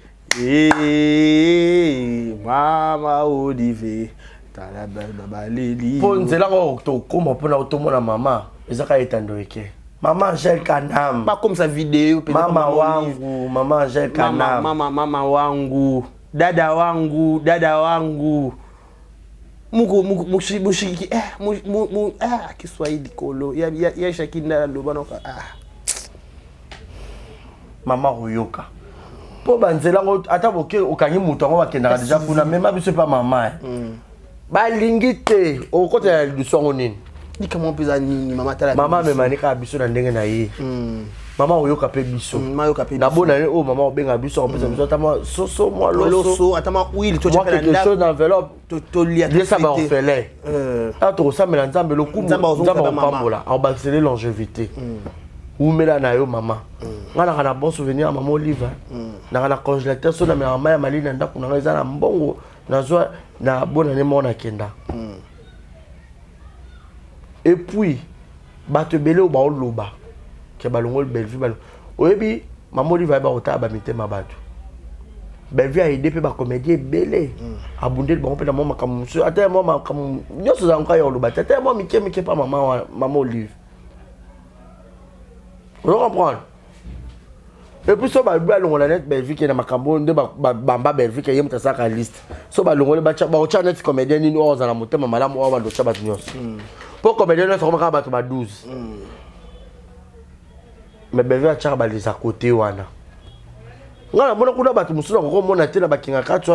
Mama Olivier, Talabalili. Ponzela ko comment pona otomona mama, ezaka etandoeke. Maman Angèle Kanam. Pas comme sa vidéo. Mama wangu, Maman Angèle Kanam. Mama wangu, dada wangu. Mushiki, Kiswahili kolo. Ya Shakina Lobanoka. Mama Royoka. Po banzela ngo ata boke okangi mutu ngo bakenda déjà kuna même biso pas maman. Ba lingite o kote ya lusongo nini? Ni comment pesa ni mama tala. Mama me manika biso na ndenge na ye. Mama Royoka pe biso. Mama Royoka pe biso. Na bona o mama obenga biso on pesa biso tama soso moi loso atama huile to jeka quelque chose dans enveloppe to lia to ça va orphelin. To ça me nzambe lo kumu nzambe pambola on va accélérer longévité. Ou mela na yo mama ngana kana bon souvenir mama Olive na kana congélateur so na mama ya malina ndako na ngeza na mbongo na zo na bona ne mona kenda et puis bato belé o ba oloba ke balongol Bellevue balo oyebi mama Olive ba ota ba mitema bato Bellevue a aidé pe ba comédien belé abundé ba pe na mama comme ata mama comme nyoso za nka yo oloba ata mama mike pa mama Olive. Vous comprenez? Et puis, si vous avez la net Bellevue qui est dans ma cambone, Bamba Bellevue qui est dans sa liste. Si vous avez le net comédien, nous avons la montée, mais madame, on va le chabat. Pour comédien, nous avons 12. Mais Bellevue a chabat les à côté. On a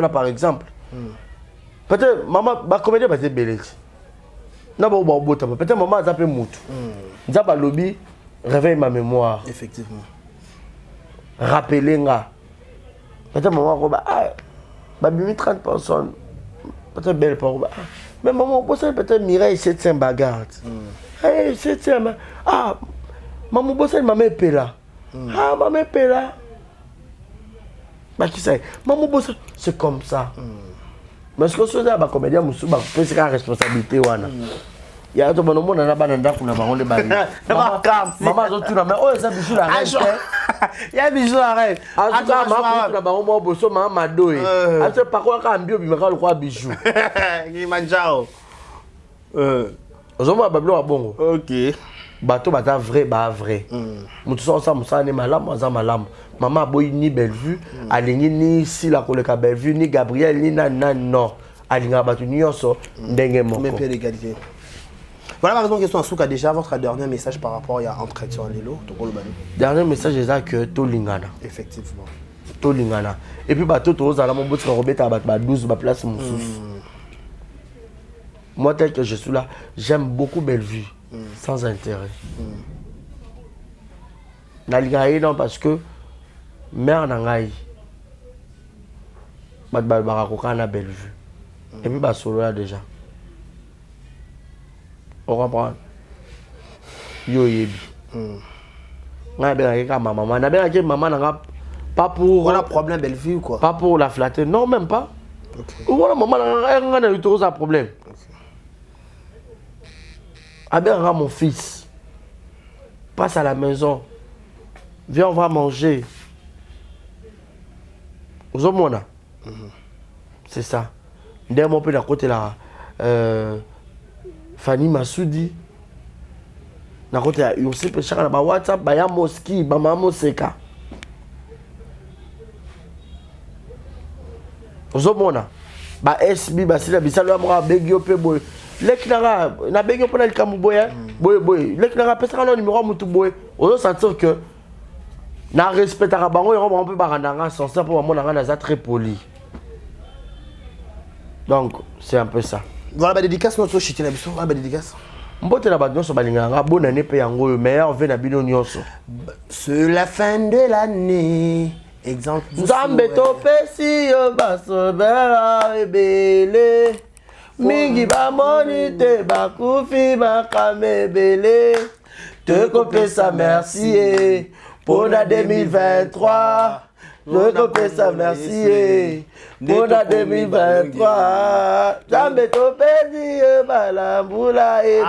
par exemple. Peut-être maman, ma comédien va être belle. Peut-être maman a tapé Moutou. Zaba lobby. Réveille ma mémoire. Effectivement. Rappelez-nga. Peut-être maman, bah, 30 personnes. Peut-être belle pour mais maman, peut-être Mireille 700 bagarres. Hey, 700. Ah, maman, maman est là. Ah, maman est là. Bah, qui sait? Maman, c'est comme ça. Mais ce que je fais, bah, comédien, c'est la responsabilité. Il y a tout le monde dans la ndako na bango les bali. Maman zo tuna mais oh ça bijou la reine. Il y a bijou la reine. En tout cas maman na bango mo boso maman madoy. Ase pakwa ka mbio bimaka lokwa bijou. Ki manjao. Ozomo bablo wa bongo. OK. Bato bata vrai ba vrai. Mutu so ça musa ne malamu za malamu. Maman boy ni Bellevue, alingi ni si la koleka Bellevue ni Gabriel ni non. Alinga batu nyonso ndenge moko. Même pied d'égalité. Voilà ma raison de question. Souka, déjà votre dernier message par rapport à Entretien Lelo. Dernier message c'est que Tolingana. Effectivement. Tolingana. Et puis bato to ala mon bout ka robeta ba 12 ba place mon sous. Moi tel que je suis là, j'aime beaucoup Bellevue sans intérêt. Nalinga non parce que mère nangai. Ba ko na Bellevue. Et puis ba solo là déjà. On comprend. Yo yebi. Nga bien avec maman. Na bien avec maman nga pas pour on a problème Bellevue ou quoi. Pas pour la flatter. Non même pas. OK. Voilà maman nga na eu trop ça problème. Ah bien mon fils. Passe à la maison. Viens on va manger. Ozomona. C'est ça. Ndé mon peu à côté là. Fanny Massoudi na côté ya Ursi pe chaka na ba WhatsApp ba ya Moski ba mama Seka ozomona ba SB ba sila bisalo mo begio pe boy leki na begio pona likamu boy boy leki na pesa kana numéro mutu boy ozo sentir que na respectera bango yo on peut ba randanga sincère pour mona nga na très poli donc c'est un peu ça. Voilà la dédicace notre chité na biso, la dédicace. Mbote na ba nyonso balinganga bonne année pe yango meilleur vœu na bino nyonso. C'est la fin de l'année. Exemple. Nzambe to pesi yo basobela ebele. Mingi ba monite ba kufi ba kamebele. Te kopesa merci pour la 2023. Je veux qu'on fasse ça, merci. Pour la 2023, jamais ton pédi, Malamboula et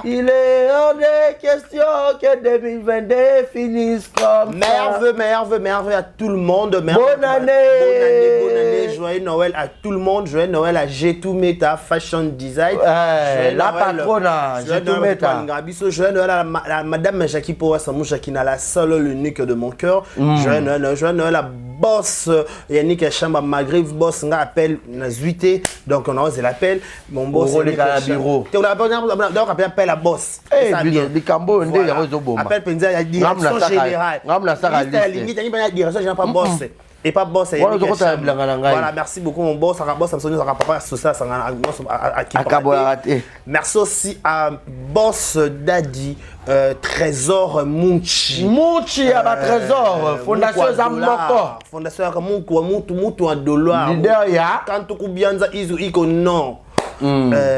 il est hors de question que 2022 finisse comme ça. Meilleur vœu à tout le monde. Bonne année. Bonne année. Joyeux Noël à tout le monde. Joyeux Noël à Jetou Meta Fashion Design. La patrona, Jetou Meta. Joyeux Noël à Madame Jackie Powasamoucha qui n'a la seule l'unique de mon cœur. Joyeux Noël à Boss Yannick Chamba Maghrib. Boss nga appelle Nazuité. Donc on a osé l'appel. Mon boss. Donc on appelle la boss. Appelle Penza, il y a direction générale. Direction générale, pas boss. Et pas boss. Voilà, merci beaucoup mon boss. Boss, papa, merci aussi à Boss Daddy, Trésor Munchi. Munchi à ma Trésor, Fondation Zamoko. Fondation Moutou en dollar. Leader ya. Quand tu coubianza izu iko non.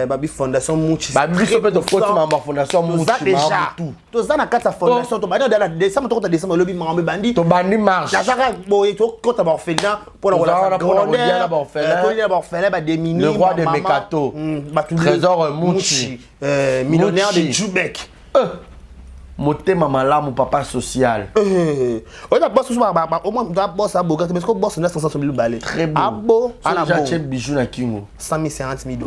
Babi Fondation Munchi. Babi sope de côté ma Fondation Munchi. Déjà. Tout ça na kata fondation to bana dans décembre to décembre lobby mambe bandi. To bandi marche. La saka boy to kota ba orphelin pour la orphelin ba démini. Le roi de Mekato. Trésor Munchi. Millionnaire de Djoubek. Motema malamu papa social. On a boss au moins boss à Boga mais que boss na 500 000 balais. Très beau. Abo ana bon. Bijou na Kingo. 150 000 $.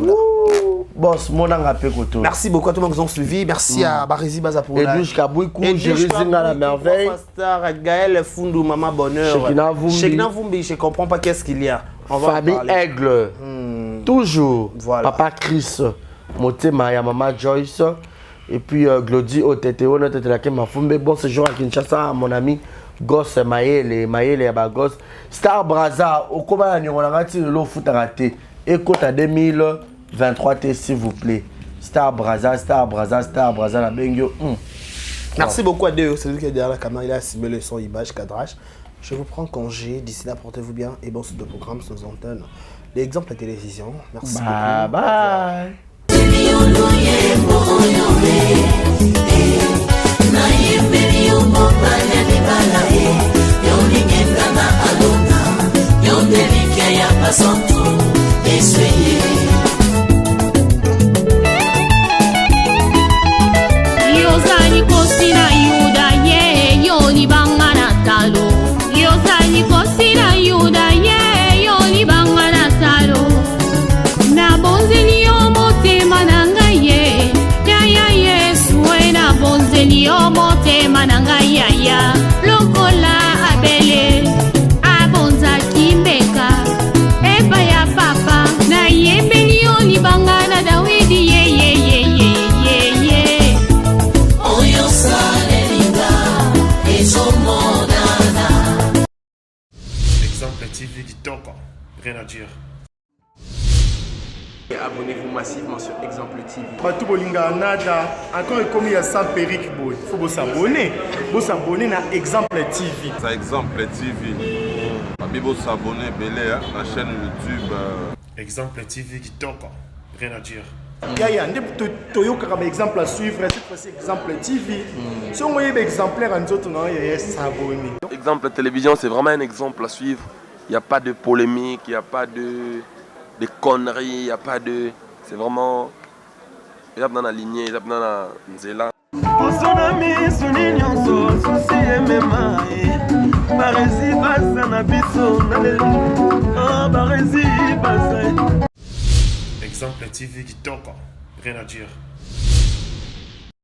Boss monanga pe koto. Merci beaucoup à tout le monde qui nous ont suivi. Merci à Barizi Baza pour la. Edouche Kabouikou, Jérézinga la merveille. Star Gaël Fundu Maman Bonheur. Chekna Vumbi, je comprends pas qu'est-ce qu'il y a. Famille Aigle. Toujours. Voilà. Papa Chris. Motema ya Maman Joyce. Et puis Glody Oteteo, notre télé ma fumbe. Bon séjour à Kinshasa, mon ami Gosse Maëlle à Bagos. Star Braza, au combat, on a raté le lot foot à rater. Écoute à 2023, s'il vous plaît. Star Braza, la bengue. Merci beaucoup à Déo, c'est lui qui est derrière la caméra, il a assimilé le son, image, cadrage. Je vous prends congé, d'ici là, portez-vous bien et bon suite de programme sur nos antennes. L'exemple, la télévision. Merci beaucoup. Bye. Yozani kosina yuda ye yoni bangana talo. Yozani kosina yuda ye yoni bangana talo. Na bonzeli motema nanga ye ya Yesu na bonzeli motema nanga ya lokola abele abonza kimbeka eba ya papa na yembeli yoni bangana Dawidi ye oyo salenga ezomodana. Exemple TV Kitoko, rien à dire. Abonnez-vous massivement sur Exemple TV. Batou bolinga nada, encore comme il y a 100 périques boy. Faut vous s'abonner. Vous s'abonner à Exemple TV. Ça Exemple TV. Babi vous s'abonner belé à la chaîne YouTube. Exemple TV Kitoko, rien à dire. Yaya, Toyoka comme exemple à suivre, cette fois-ci Exemple TV. Si on voyait exemplaire en autres, non, il y a s'abonner. Exemple télévision, c'est vraiment un exemple à suivre. Il n'y a pas de polémique, il n'y a pas de conneries, il n'y a pas de... C'est vraiment... Il y a dans la lignée, il y a dans la nzela. Exemple TV Kitoko, rien à dire.